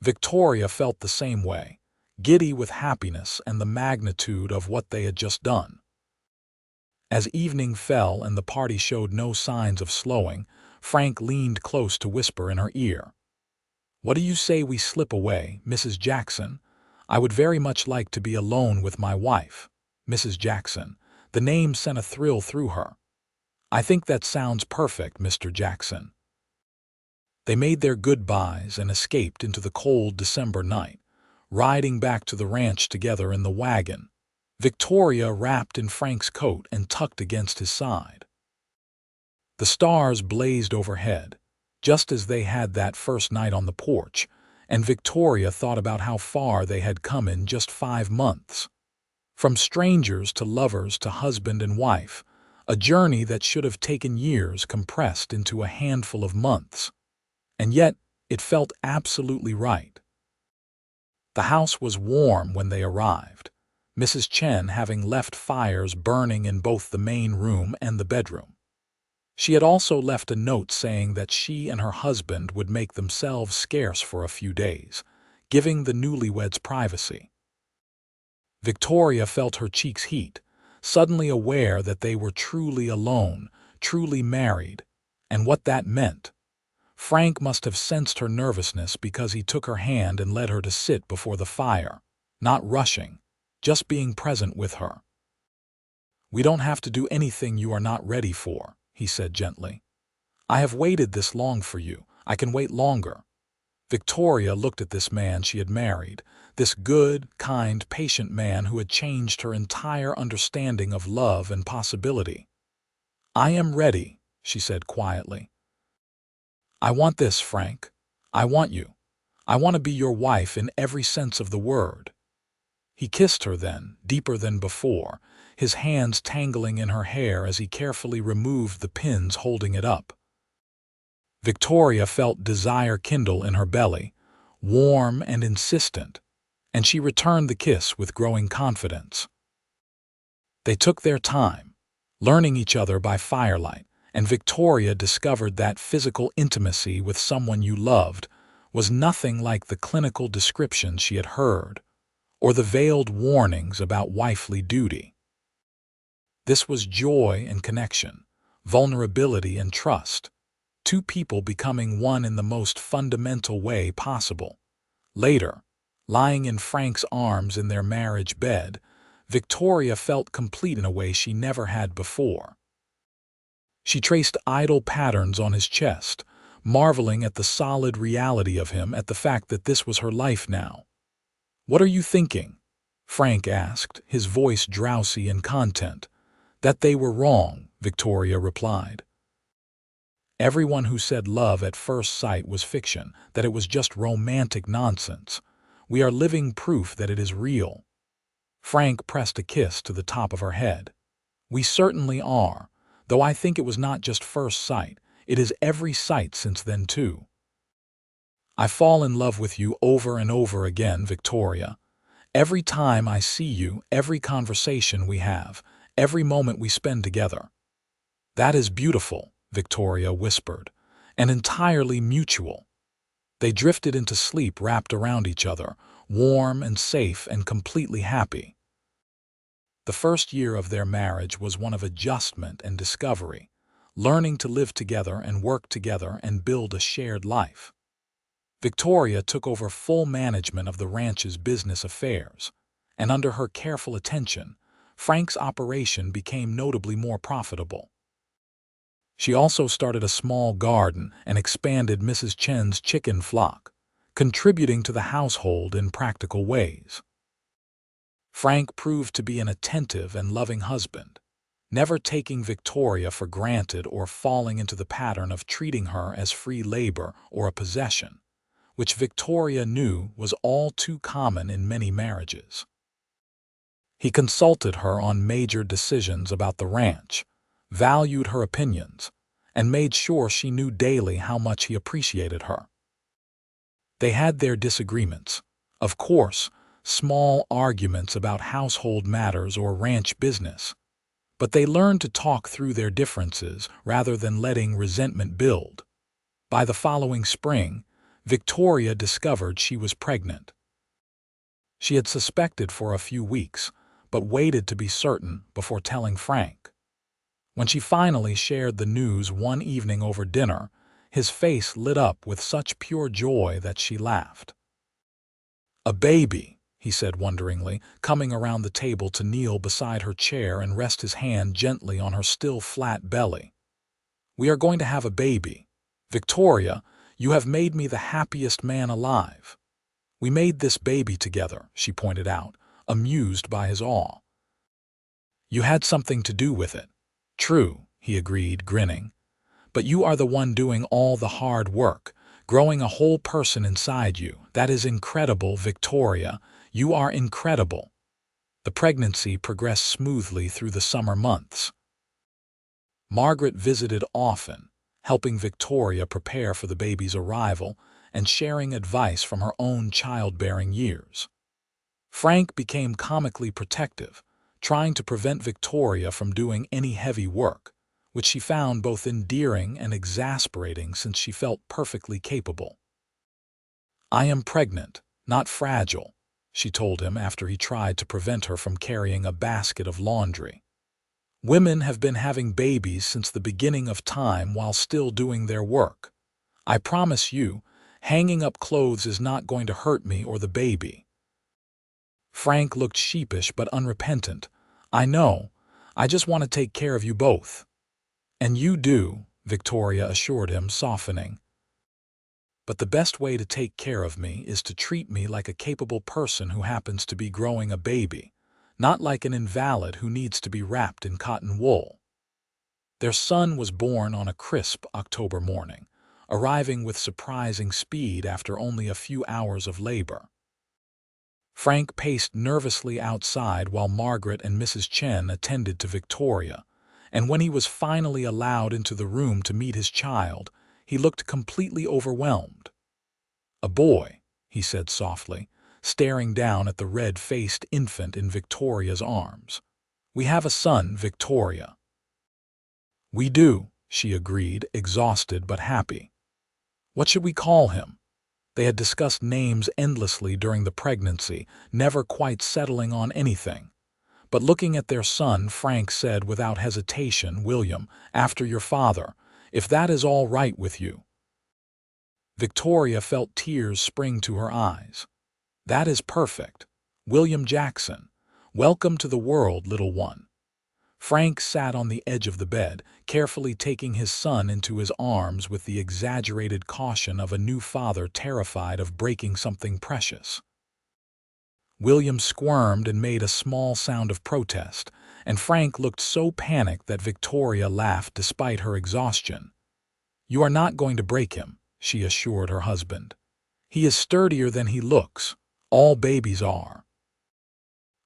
Victoria felt the same way, giddy with happiness and the magnitude of what they had just done. As evening fell and the party showed no signs of slowing, Frank leaned close to whisper in her ear. "What do you say we slip away, Mrs. Jackson? I would very much like to be alone with my wife." Mrs. Jackson. The name sent a thrill through her. "I think that sounds perfect, Mr. Jackson." They made their goodbyes and escaped into the cold December night, riding back to the ranch together in the wagon, Victoria wrapped in Frank's coat and tucked against his side. The stars blazed overhead, just as they had that first night on the porch, and Victoria thought about how far they had come in just 5 months. From strangers to lovers to husband and wife, a journey that should have taken years compressed into a handful of months. And yet, it felt absolutely right. The house was warm when they arrived, Mrs. Chen having left fires burning in both the main room and the bedroom. She had also left a note saying that she and her husband would make themselves scarce for a few days, giving the newlyweds privacy. Victoria felt her cheeks heat, suddenly aware that they were truly alone, truly married, and what that meant. Frank must have sensed her nervousness because he took her hand and led her to sit before the fire, not rushing, just being present with her. "We don't have to do anything you are not ready for," he said gently. "I have waited this long for you. I can wait longer." Victoria looked at this man she had married, this good, kind, patient man who had changed her entire understanding of love and possibility. "I am ready," she said quietly. "I want this, Frank. I want you. I want to be your wife in every sense of the word." He kissed her then, deeper than before, his hands tangling in her hair as he carefully removed the pins holding it up. Victoria felt desire kindle in her belly, warm and insistent, and she returned the kiss with growing confidence. They took their time, learning each other by firelight, and Victoria discovered that physical intimacy with someone you loved was nothing like the clinical descriptions she had heard, or the veiled warnings about wifely duty. This was joy and connection, vulnerability and trust, two people becoming one in the most fundamental way possible. Later, lying in Frank's arms in their marriage bed, Victoria felt complete in a way she never had before. She traced idle patterns on his chest, marveling at the solid reality of him, at the fact that this was her life now. "What are you thinking?" Frank asked, his voice drowsy in content. "That they were wrong," Victoria replied. "Everyone who said love at first sight was fiction, that it was just romantic nonsense. We are living proof that it is real." Frank pressed a kiss to the top of her head. "We certainly are, though I think it was not just first sight, it is every sight since then too." I fall in love with you over and over again, Victoria. Every time I see you, every conversation we have, every moment we spend together. That is beautiful, Victoria whispered, and entirely mutual. They drifted into sleep wrapped around each other, warm and safe and completely happy. The first year of their marriage was one of adjustment and discovery, learning to live together and work together and build a shared life. Victoria took over full management of the ranch's business affairs, and under her careful attention, Frank's operation became notably more profitable. She also started a small garden and expanded Mrs. Chen's chicken flock, contributing to the household in practical ways. Frank proved to be an attentive and loving husband, never taking Victoria for granted or falling into the pattern of treating her as free labor or a possession, which Victoria knew was all too common in many marriages. He consulted her on major decisions about the ranch, valued her opinions, and made sure she knew daily how much he appreciated her. They had their disagreements, of course, small arguments about household matters or ranch business, but they learned to talk through their differences rather than letting resentment build. By the following spring, Victoria discovered she was pregnant. She had suspected for a few weeks, but waited to be certain before telling Frank. When she finally shared the news one evening over dinner, his face lit up with such pure joy that she laughed. "A baby," he said wonderingly, coming around the table to kneel beside her chair and rest his hand gently on her still flat belly. "We are going to have a baby. Victoria, you have made me the happiest man alive." "We made this baby together," she pointed out, amused by his awe. "You had something to do with it." "True," he agreed, grinning. "But you are the one doing all the hard work, growing a whole person inside you. That is incredible, Victoria. You are incredible." The pregnancy progressed smoothly through the summer months. Margaret visited often, helping Victoria prepare for the baby's arrival and sharing advice from her own childbearing years. Frank became comically protective, trying to prevent Victoria from doing any heavy work, which she found both endearing and exasperating since she felt perfectly capable. "I am pregnant, not fragile," she told him after he tried to prevent her from carrying a basket of laundry. "Women have been having babies since the beginning of time while still doing their work. I promise you, hanging up clothes is not going to hurt me or the baby." Frank looked sheepish but unrepentant. "I know. I just want to take care of you both." "And you do," Victoria assured him, softening. "But the best way to take care of me is to treat me like a capable person who happens to be growing a baby, not like an invalid who needs to be wrapped in cotton wool." Their son was born on a crisp October morning, arriving with surprising speed after only a few hours of labor. Frank paced nervously outside while Margaret and Mrs. Chen attended to Victoria, and when he was finally allowed into the room to meet his child, he looked completely overwhelmed. "A boy," he said softly, staring down at the red-faced infant in Victoria's arms. "We have a son, Victoria." "We do," she agreed, exhausted but happy. "What should we call him?" They had discussed names endlessly during the pregnancy, never quite settling on anything. But looking at their son, Frank said without hesitation, "William, after your father, if that is all right with you." Victoria felt tears spring to her eyes. "That is perfect. William Jackson. Welcome to the world, little one." Frank sat on the edge of the bed, carefully taking his son into his arms with the exaggerated caution of a new father terrified of breaking something precious. William squirmed and made a small sound of protest, and Frank looked so panicked that Victoria laughed despite her exhaustion. "You are not going to break him," she assured her husband. "He is sturdier than he looks. All babies are."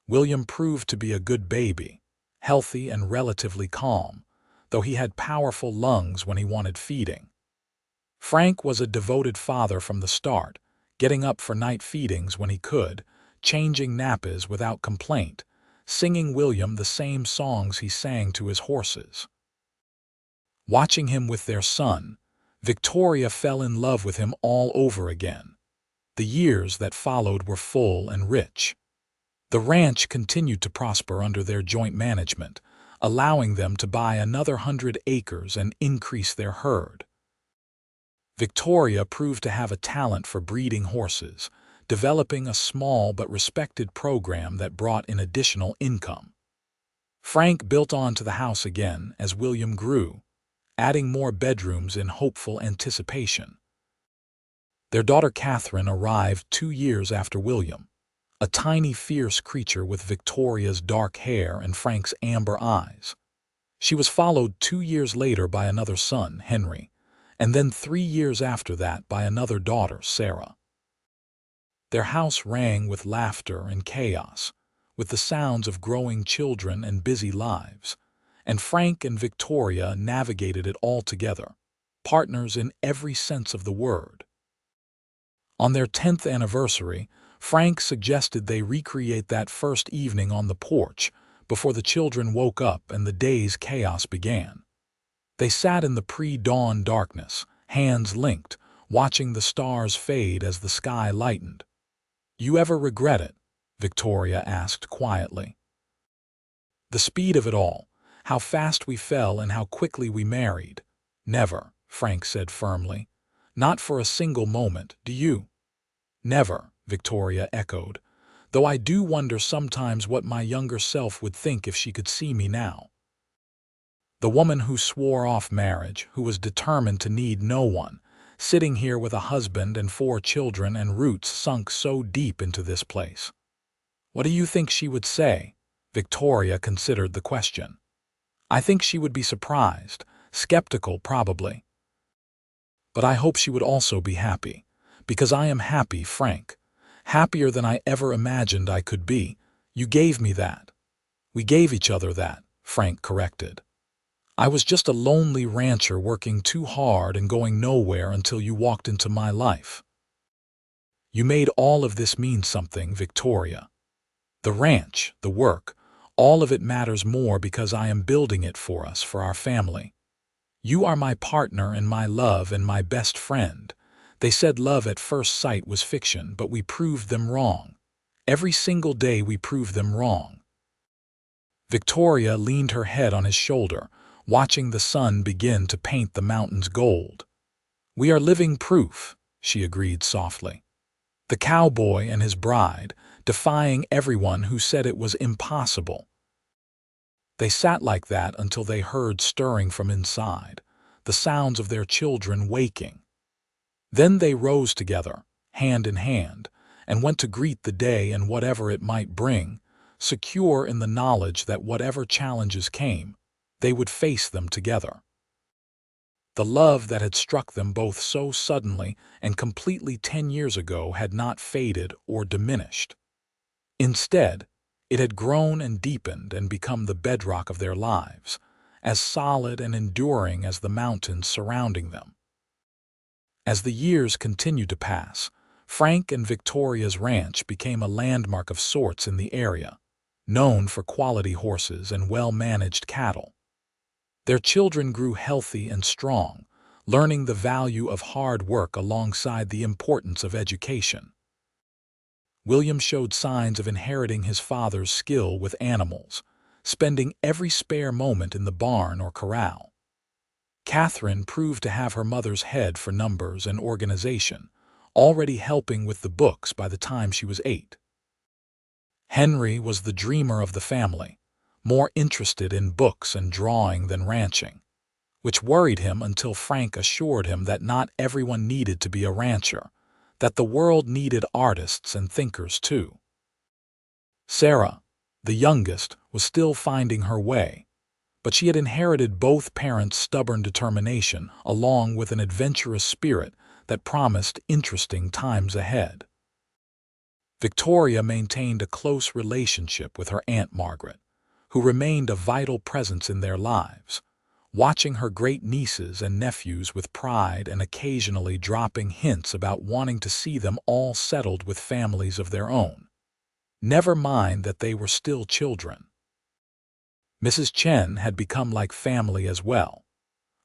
William proved to be a good baby, healthy and relatively calm, though he had powerful lungs when he wanted feeding. Frank was a devoted father from the start, getting up for night feedings when he could, changing nappies without complaint, singing William the same songs he sang to his horses. Watching him with their son, Victoria fell in love with him all over again. The years that followed were full and rich. The ranch continued to prosper under their joint management, allowing them to buy another 100 acres and increase their herd. Victoria proved to have a talent for breeding horses, developing a small but respected program that brought in additional income. Frank built onto the house again as William grew, adding more bedrooms in hopeful anticipation. Their daughter Catherine arrived 2 years after William, a tiny fierce creature with Victoria's dark hair and Frank's amber eyes. She was followed 2 years later by another son, Henry, and then 3 years after that by another daughter, Sarah. Their house rang with laughter and chaos, with the sounds of growing children and busy lives, and Frank and Victoria navigated it all together, partners in every sense of the word. On their 10th anniversary, Frank suggested they recreate that first evening on the porch before the children woke up and the day's chaos began. They sat in the pre-dawn darkness, hands linked, watching the stars fade as the sky lightened. "You ever regret it?" Victoria asked quietly. "The speed of it all, how fast we fell and how quickly we married." "Never," Frank said firmly. "Not for a single moment, do you?" "Never," Victoria echoed, "though I do wonder sometimes what my younger self would think if she could see me now. The woman who swore off marriage, who was determined to need no one, sitting here with a husband and 4 children and roots sunk so deep into this place. What do you think she would say?" Victoria considered the question. "I think she would be surprised, skeptical probably. But I hope she would also be happy, because I am happy, Frank. Happier than I ever imagined I could be. You gave me that." "We gave each other that," Frank corrected. "I was just a lonely rancher working too hard and going nowhere until you walked into my life. You made all of this mean something, Victoria. The ranch, the work, all of it matters more because I am building it for us, for our family. You are my partner and my love and my best friend. They said love at first sight was fiction, but we proved them wrong. Every single day we proved them wrong." Victoria leaned her head on his shoulder, watching the sun begin to paint the mountains gold. "We are living proof," she agreed softly. "The cowboy and his bride, defying everyone who said it was impossible." They sat like that until they heard stirring from inside, the sounds of their children waking. Then they rose together, hand in hand, and went to greet the day and whatever it might bring, secure in the knowledge that whatever challenges came, they would face them together. The love that had struck them both so suddenly and completely 10 years ago had not faded or diminished. Instead, it had grown and deepened and become the bedrock of their lives, as solid and enduring as the mountains surrounding them. As the years continued to pass, Frank and Victoria's ranch became a landmark of sorts in the area, known for quality horses and well-managed cattle. Their children grew healthy and strong, learning the value of hard work alongside the importance of education. William showed signs of inheriting his father's skill with animals, spending every spare moment in the barn or corral. Catherine proved to have her mother's head for numbers and organization, already helping with the books by the time she was 8. Henry was the dreamer of the family, more interested in books and drawing than ranching, which worried him until Frank assured him that not everyone needed to be a rancher, that the world needed artists and thinkers too. Sarah, the youngest, was still finding her way, but she had inherited both parents' stubborn determination along with an adventurous spirit that promised interesting times ahead. Victoria maintained a close relationship with her Aunt Margaret, who remained a vital presence in their lives, watching her great nieces and nephews with pride and occasionally dropping hints about wanting to see them all settled with families of their own. Never mind that they were still children. Mrs. Chen had become like family as well.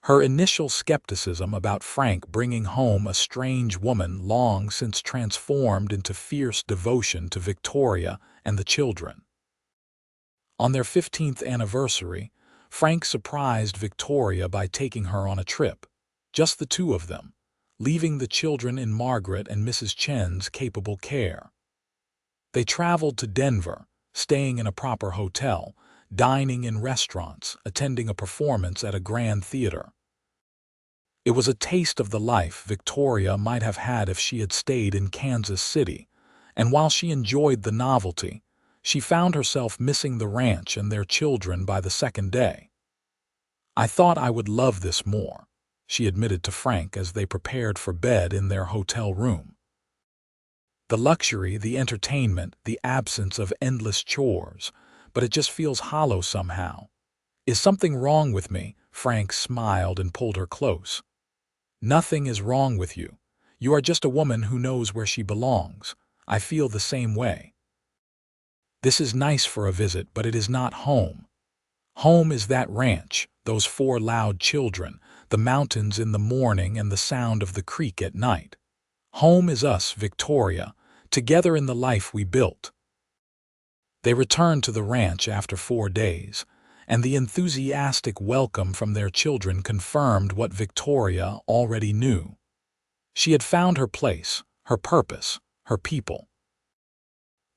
Her initial skepticism about Frank bringing home a strange woman long since transformed into fierce devotion to Victoria and the children. On their 15th anniversary, Frank surprised Victoria by taking her on a trip, just the two of them, leaving the children in Margaret and Mrs. Chen's capable care. They traveled to Denver, staying in a proper hotel, dining in restaurants, attending a performance at a grand theater. It was a taste of the life Victoria might have had if she had stayed in Kansas City, and while she enjoyed the novelty, she found herself missing the ranch and their children by the second day. "I thought I would love this more," she admitted to Frank as they prepared for bed in their hotel room. "The luxury, the entertainment, the absence of endless chores, but it just feels hollow somehow. Is something wrong with me?" Frank smiled and pulled her close. "Nothing is wrong with you. You are just a woman who knows where she belongs. I feel the same way. This is nice for a visit, but it is not home. Home is that ranch, those 4 loud children, the mountains in the morning and the sound of the creek at night. Home is us, Victoria, together in the life we built." They returned to the ranch after 4 days, and the enthusiastic welcome from their children confirmed what Victoria already knew. She had found her place, her purpose, her people.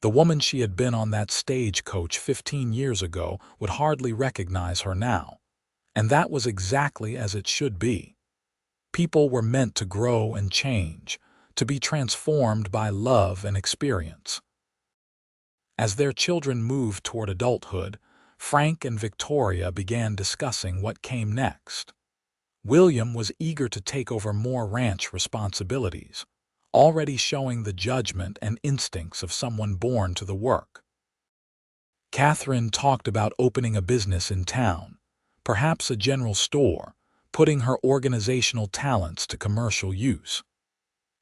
The woman she had been on that stagecoach 15 years ago would hardly recognize her now, and that was exactly as it should be. People were meant to grow and change, to be transformed by love and experience. As their children moved toward adulthood, Frank and Victoria began discussing what came next. William was eager to take over more ranch responsibilities, already showing the judgment and instincts of someone born to the work. Catherine talked about opening a business in town, perhaps a general store, putting her organizational talents to commercial use.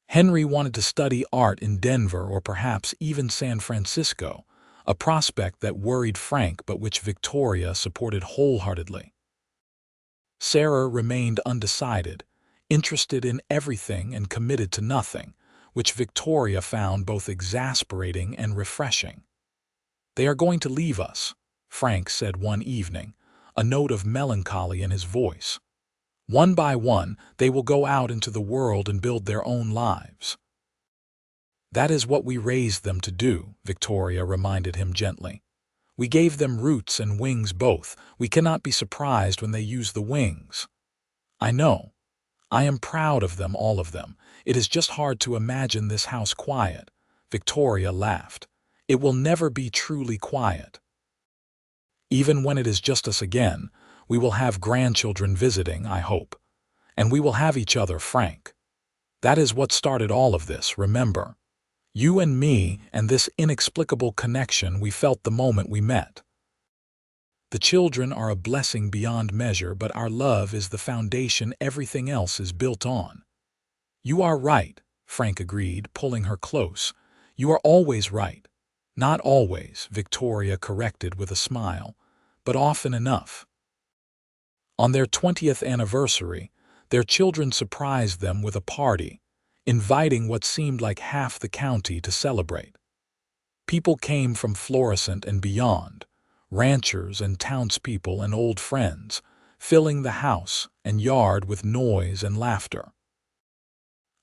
Henry wanted to study art in Denver or perhaps even San Francisco, a prospect that worried Frank but which Victoria supported wholeheartedly. Sarah remained undecided, interested in everything and committed to nothing, which Victoria found both exasperating and refreshing. "They are going to leave us," Frank said one evening, a note of melancholy in his voice. "One by one, they will go out into the world and build their own lives." "That is what we raised them to do," Victoria reminded him gently. "We gave them roots and wings both. We cannot be surprised when they use the wings." "I know. I am proud of them, all of them. It is just hard to imagine this house quiet." Victoria laughed. "It will never be truly quiet. Even when it is just us again, we will have grandchildren visiting, I hope. And we will have each other, Frank. That is what started all of this, remember? You and me and this inexplicable connection we felt the moment we met. The children are a blessing beyond measure, but our love is the foundation everything else is built on." "You are right," Frank agreed, pulling her close. "You are always right." "Not always," Victoria corrected with a smile, "but often enough." On their 20th anniversary, their children surprised them with a party, inviting what seemed like half the county to celebrate. People came from Florissant and beyond, ranchers and townspeople and old friends, filling the house and yard with noise and laughter.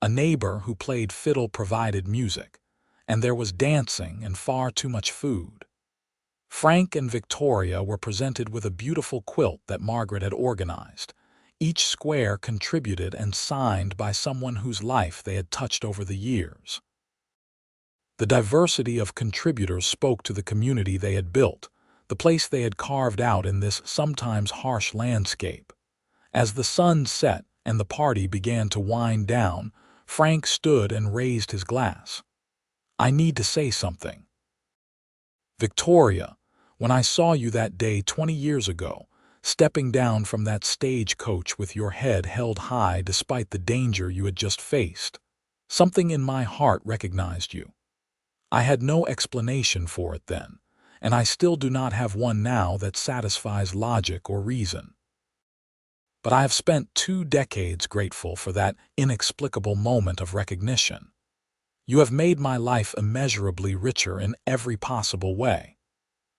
A neighbor who played fiddle provided music, and there was dancing and far too much food. Frank and Victoria were presented with a beautiful quilt that Margaret had organized, each square contributed and signed by someone whose life they had touched over the years. The diversity of contributors spoke to the community they had built, the place they had carved out in this sometimes harsh landscape. As the sun set and the party began to wind down, Frank stood and raised his glass. "I need to say something. Victoria, when I saw you that day 20 years ago, stepping down from that stagecoach with your head held high despite the danger you had just faced. Something in my heart recognized you. I had no explanation for it then, and I still do not have one now that satisfies logic or reason. But I have spent 2 decades grateful for that inexplicable moment of recognition. You have made my life immeasurably richer in every possible way.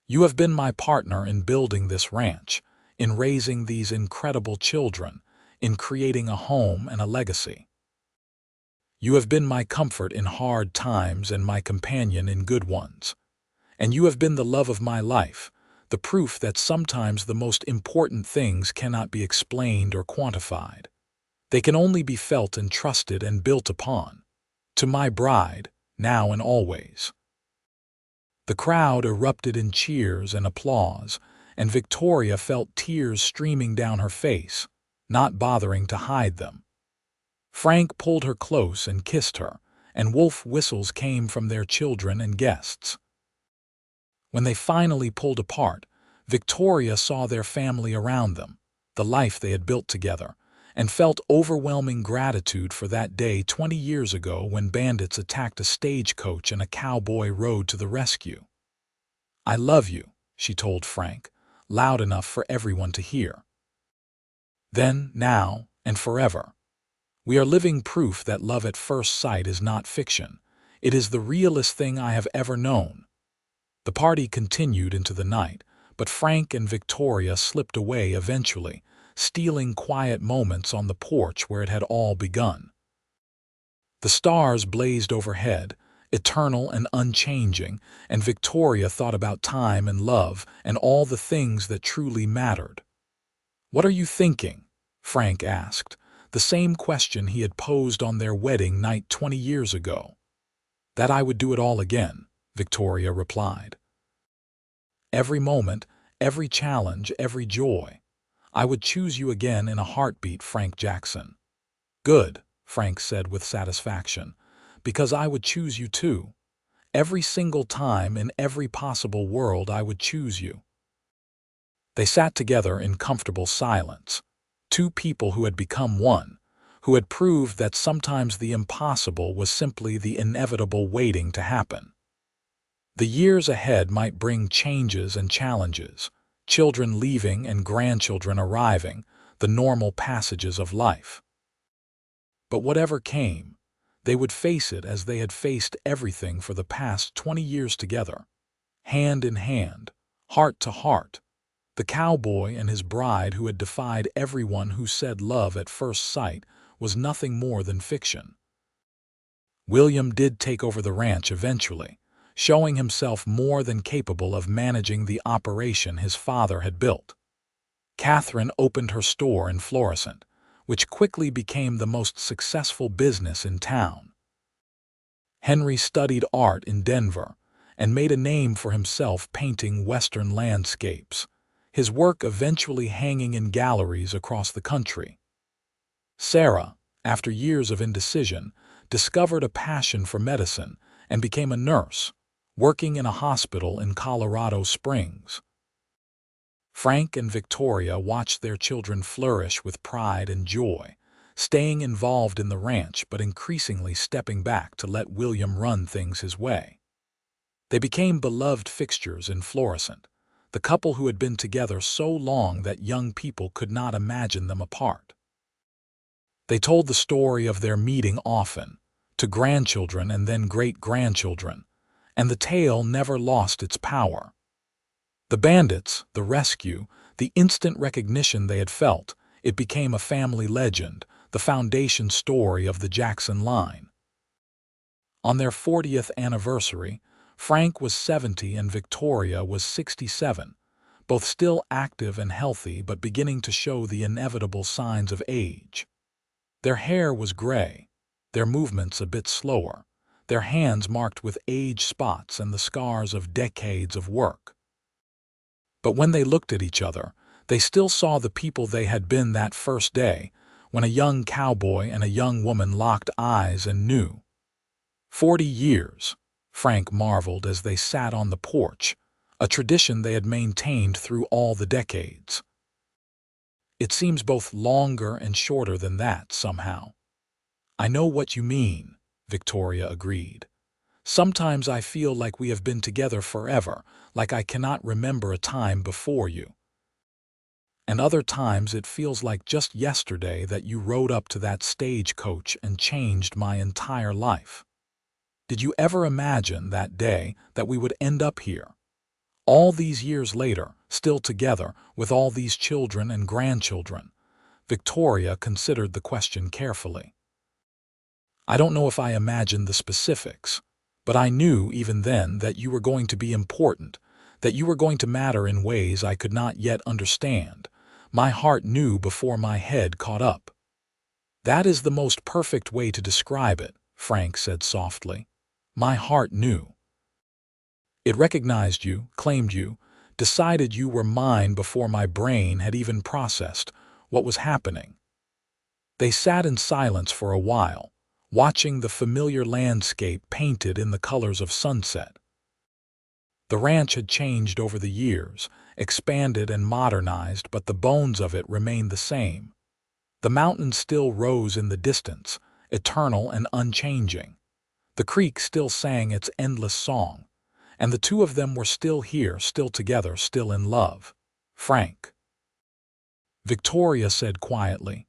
You have been my partner in building this ranch, in raising these incredible children, in creating a home and a legacy. You have been my comfort in hard times and my companion in good ones. And you have been the love of my life, the proof that sometimes the most important things cannot be explained or quantified. They can only be felt and trusted and built upon. To my bride, now and always. The crowd erupted in cheers and applause, and Victoria felt tears streaming down her face, not bothering to hide them. Frank pulled her close and kissed her, and wolf whistles came from their children and guests. When they finally pulled apart, Victoria saw their family around them, the life they had built together, and felt overwhelming gratitude for that day 20 years ago when bandits attacked a stagecoach and a cowboy rode to the rescue. "I love you," she told Frank, loud enough for everyone to hear. Then, now, and forever. We are living proof that love at first sight is not fiction. It is the realest thing I have ever known. The party continued into the night, but Frank and Victoria slipped away eventually, stealing quiet moments on the porch where it had all begun. The stars blazed overhead, eternal and unchanging, and Victoria thought about time and love and all the things that truly mattered. "What are you thinking?" Frank asked, the same question he had posed on their wedding night 20 years ago. "That I would do it all again," Victoria replied. "Every moment, every challenge, every joy. I would choose you again in a heartbeat, Frank Jackson." "Good," Frank said with satisfaction, "because I would choose you too. Every single time in every possible world I would choose you." They sat together in comfortable silence, two people who had become one, who had proved that sometimes the impossible was simply the inevitable waiting to happen. The years ahead might bring changes and challenges, children leaving and grandchildren arriving, the normal passages of life. But whatever came, they would face it as they had faced everything for the past 20 years together, hand in hand, heart to heart. The cowboy and his bride who had defied everyone who said love at first sight was nothing more than fiction. William did take over the ranch eventually, showing himself more than capable of managing the operation his father had built. Catherine opened her store in Florissant, which quickly became the most successful business in town. Henry studied art in Denver and made a name for himself painting Western landscapes, his work eventually hanging in galleries across the country. Sarah, after years of indecision, discovered a passion for medicine and became a nurse, working in a hospital in Colorado Springs. Frank and Victoria watched their children flourish with pride and joy, staying involved in the ranch but increasingly stepping back to let William run things his way. They became beloved fixtures in Florissant, the couple who had been together so long that young people could not imagine them apart. They told the story of their meeting often, to grandchildren and then great-grandchildren, and the tale never lost its power. The bandits, the rescue, the instant recognition they had felt, it became a family legend, the foundation story of the Jackson line. On their 40th anniversary, Frank was 70 and Victoria was 67, both still active and healthy but beginning to show the inevitable signs of age. Their hair was gray, their movements a bit slower, their hands marked with age spots and the scars of decades of work. But when they looked at each other, they still saw the people they had been that first day, when a young cowboy and a young woman locked eyes and knew. 40 years, Frank marveled as they sat on the porch, a tradition they had maintained through all the decades. It seems both longer and shorter than that, somehow. I know what you mean, Victoria agreed. Sometimes I feel like we have been together forever, like I cannot remember a time before you. And other times it feels like just yesterday that you rode up to that stagecoach and changed my entire life. Did you ever imagine that day that we would end up here? All these years later, still together, with all these children and grandchildren. Victoria considered the question carefully. I don't know if I imagined the specifics, but I knew even then that you were going to be important, that you were going to matter in ways I could not yet understand. My heart knew before my head caught up. That is the most perfect way to describe it, Frank said softly. My heart knew. It recognized you, claimed you, decided you were mine before my brain had even processed what was happening. They sat in silence for a while, watching the familiar landscape painted in the colors of sunset. The ranch had changed over the years, expanded and modernized, but the bones of it remained the same. The mountains still rose in the distance, eternal and unchanging. The creek still sang its endless song, and the two of them were still here, still together, still in love. Frank. Victoria said quietly,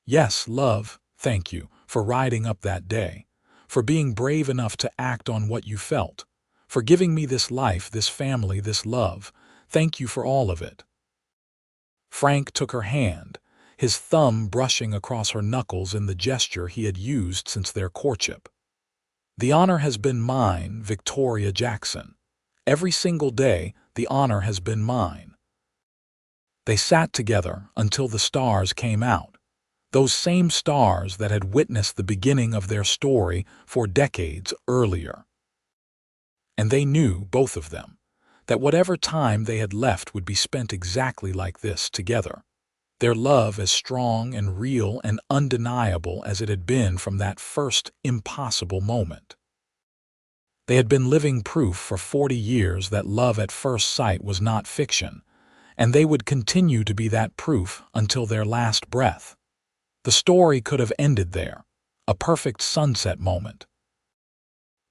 "Yes, love, thank you for riding up that day, for being brave enough to act on what you felt, for giving me this life, this family, this love. Thank you for all of it." Frank took her hand, his thumb brushing across her knuckles in the gesture he had used since their courtship. "The honor has been mine, Victoria Jackson. Every single day, the honor has been mine." They sat together until the stars came out, those same stars that had witnessed the beginning of their story 4 decades earlier. And they knew, both of them, that whatever time they had left would be spent exactly like this, together. Their love as strong and real and undeniable as it had been from that first impossible moment. They had been living proof for 40 years that love at first sight was not fiction, and they would continue to be that proof until their last breath. The story could have ended there, a perfect sunset moment.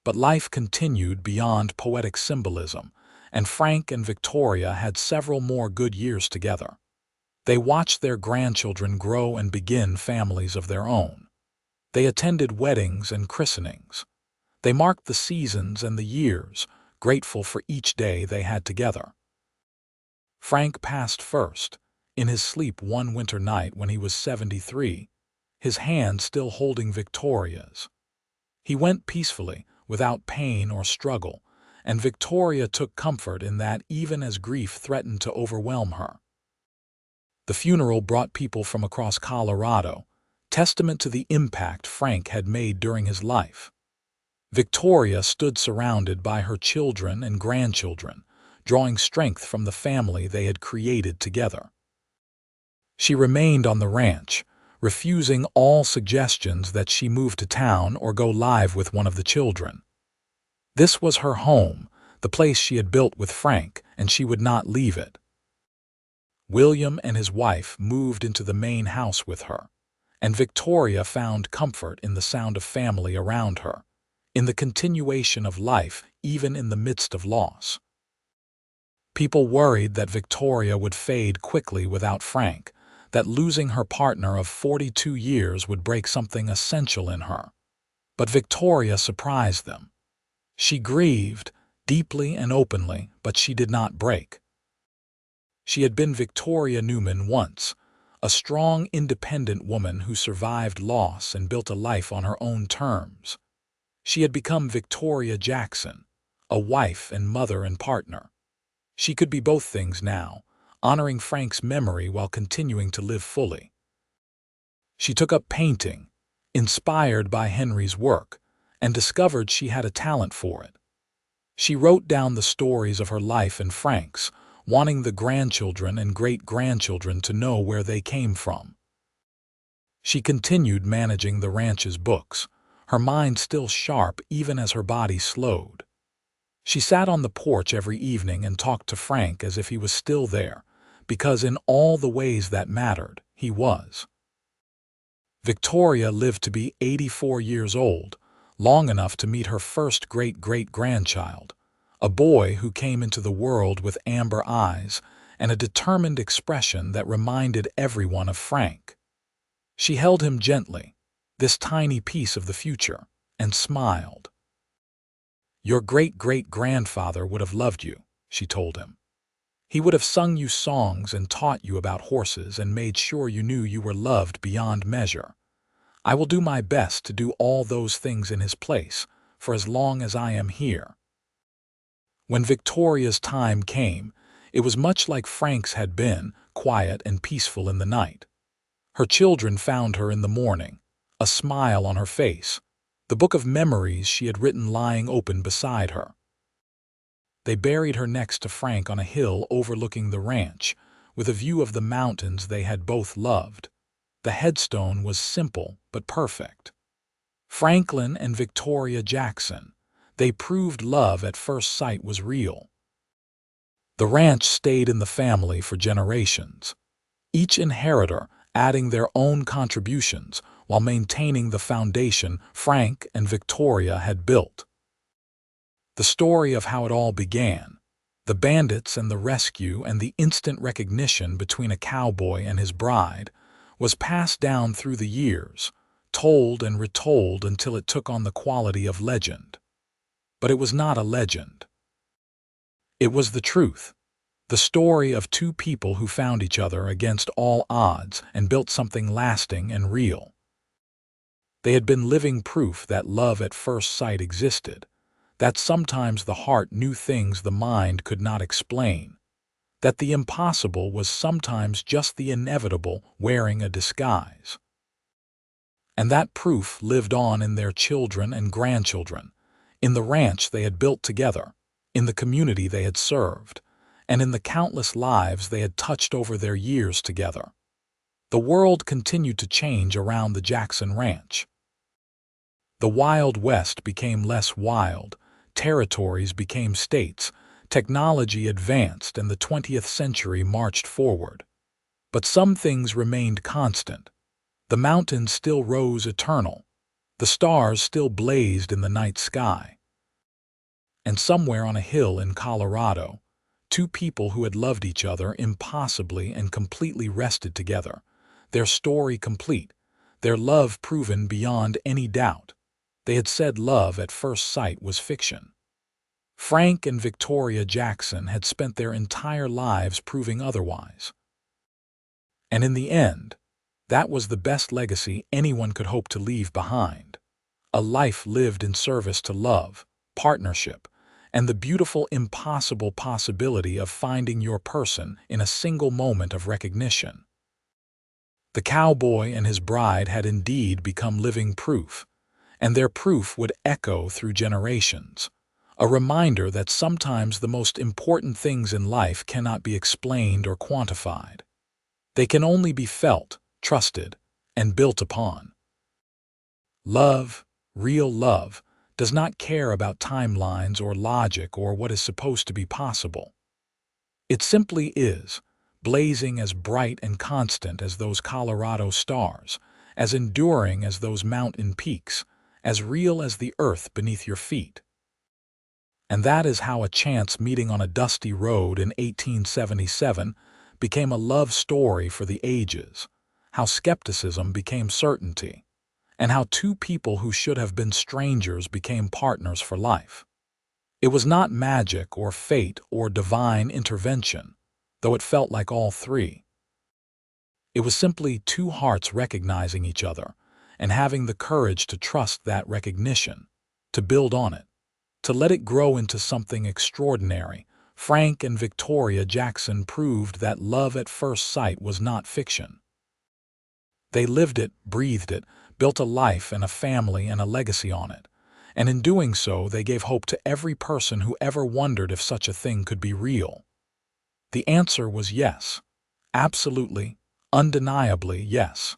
But life continued beyond poetic symbolism, and Frank and Victoria had several more good years together. They watched their grandchildren grow and begin families of their own. They attended weddings and christenings. They marked the seasons and the years, grateful for each day they had together. Frank passed first, in his sleep one winter night when he was 73, his hand still holding Victoria's. He went peacefully, without pain or struggle, and Victoria took comfort in that even as grief threatened to overwhelm her. The funeral brought people from across Colorado, testament to the impact Frank had made during his life. Victoria stood surrounded by her children and grandchildren, drawing strength from the family they had created together. She remained on the ranch, refusing all suggestions that she move to town or go live with one of the children. This was her home, the place she had built with Frank, and she would not leave it. William and his wife moved into the main house with her, and Victoria found comfort in the sound of family around her, in the continuation of life even in the midst of loss. People worried that Victoria would fade quickly without Frank, that losing her partner of 42 years would break something essential in her. But Victoria surprised them. She grieved, deeply and openly, but she did not break. She had been Victoria Newman once, a strong, independent woman who survived loss and built a life on her own terms. She had become Victoria Jackson, a wife and mother and partner. She could be both things now, honoring Frank's memory while continuing to live fully. She took up painting, inspired by Henry's work, and discovered she had a talent for it. She wrote down the stories of her life and Frank's, wanting the grandchildren and great-grandchildren to know where they came from. She continued managing the ranch's books, her mind still sharp even as her body slowed. She sat on the porch every evening and talked to Frank as if he was still there, because in all the ways that mattered, he was. Victoria lived to be 84 years old, long enough to meet her first great-great-grandchild, a boy who came into the world with amber eyes and a determined expression that reminded everyone of Frank. She held him gently, this tiny piece of the future, and smiled. "Your great-great-grandfather would have loved you," she told him. "He would have sung you songs and taught you about horses and made sure you knew you were loved beyond measure. I will do my best to do all those things in his place for as long as I am here." When Victoria's time came, it was much like Frank's had been, quiet and peaceful in the night. Her children found her in the morning, a smile on her face, the book of memories she had written lying open beside her. They buried her next to Frank on a hill overlooking the ranch, with a view of the mountains they had both loved. The headstone was simple but perfect. Franklin and Victoria Jackson. They proved love at first sight was real. The ranch stayed in the family for generations, each inheritor adding their own contributions while maintaining the foundation Frank and Victoria had built. The story of how it all began, the bandits and the rescue and the instant recognition between a cowboy and his bride, was passed down through the years, told and retold until it took on the quality of legend. But it was not a legend. It was the truth, the story of two people who found each other against all odds and built something lasting and real. They had been living proof that love at first sight existed, that sometimes the heart knew things the mind could not explain, that the impossible was sometimes just the inevitable wearing a disguise. And that proof lived on in their children and grandchildren, in the ranch they had built together, in the community they had served, and in the countless lives they had touched over their years together. The world continued to change around the Jackson Ranch. The Wild West became less wild, territories became states, technology advanced, and the 20th century marched forward. But some things remained constant. The mountains still rose eternal. The stars still blazed in the night sky. And somewhere on a hill in Colorado, two people who had loved each other impossibly and completely rested together, their story complete, their love proven beyond any doubt. They had said love at first sight was fiction. Frank and Victoria Jackson had spent their entire lives proving otherwise. And in the end, that was the best legacy anyone could hope to leave behind. A life lived in service to love, partnership, and the beautiful impossible possibility of finding your person in a single moment of recognition. The cowboy and his bride had indeed become living proof, and their proof would echo through generations, a reminder that sometimes the most important things in life cannot be explained or quantified. They can only be felt, trusted, and built upon. Love, real love, does not care about timelines or logic or what is supposed to be possible. It simply is, blazing as bright and constant as those Colorado stars, as enduring as those mountain peaks, as real as the earth beneath your feet. And that is how a chance meeting on a dusty road in 1877 became a love story for the ages, how skepticism became certainty, and how two people who should have been strangers became partners for life. It was not magic or fate or divine intervention, though it felt like all three. It was simply two hearts recognizing each other and having the courage to trust that recognition, to build on it, to let it grow into something extraordinary. Frank and Victoria Jackson proved that love at first sight was not fiction. They lived it, breathed it, built a life and a family and a legacy on it, and in doing so they gave hope to every person who ever wondered if such a thing could be real. The answer was yes. Absolutely, undeniably yes.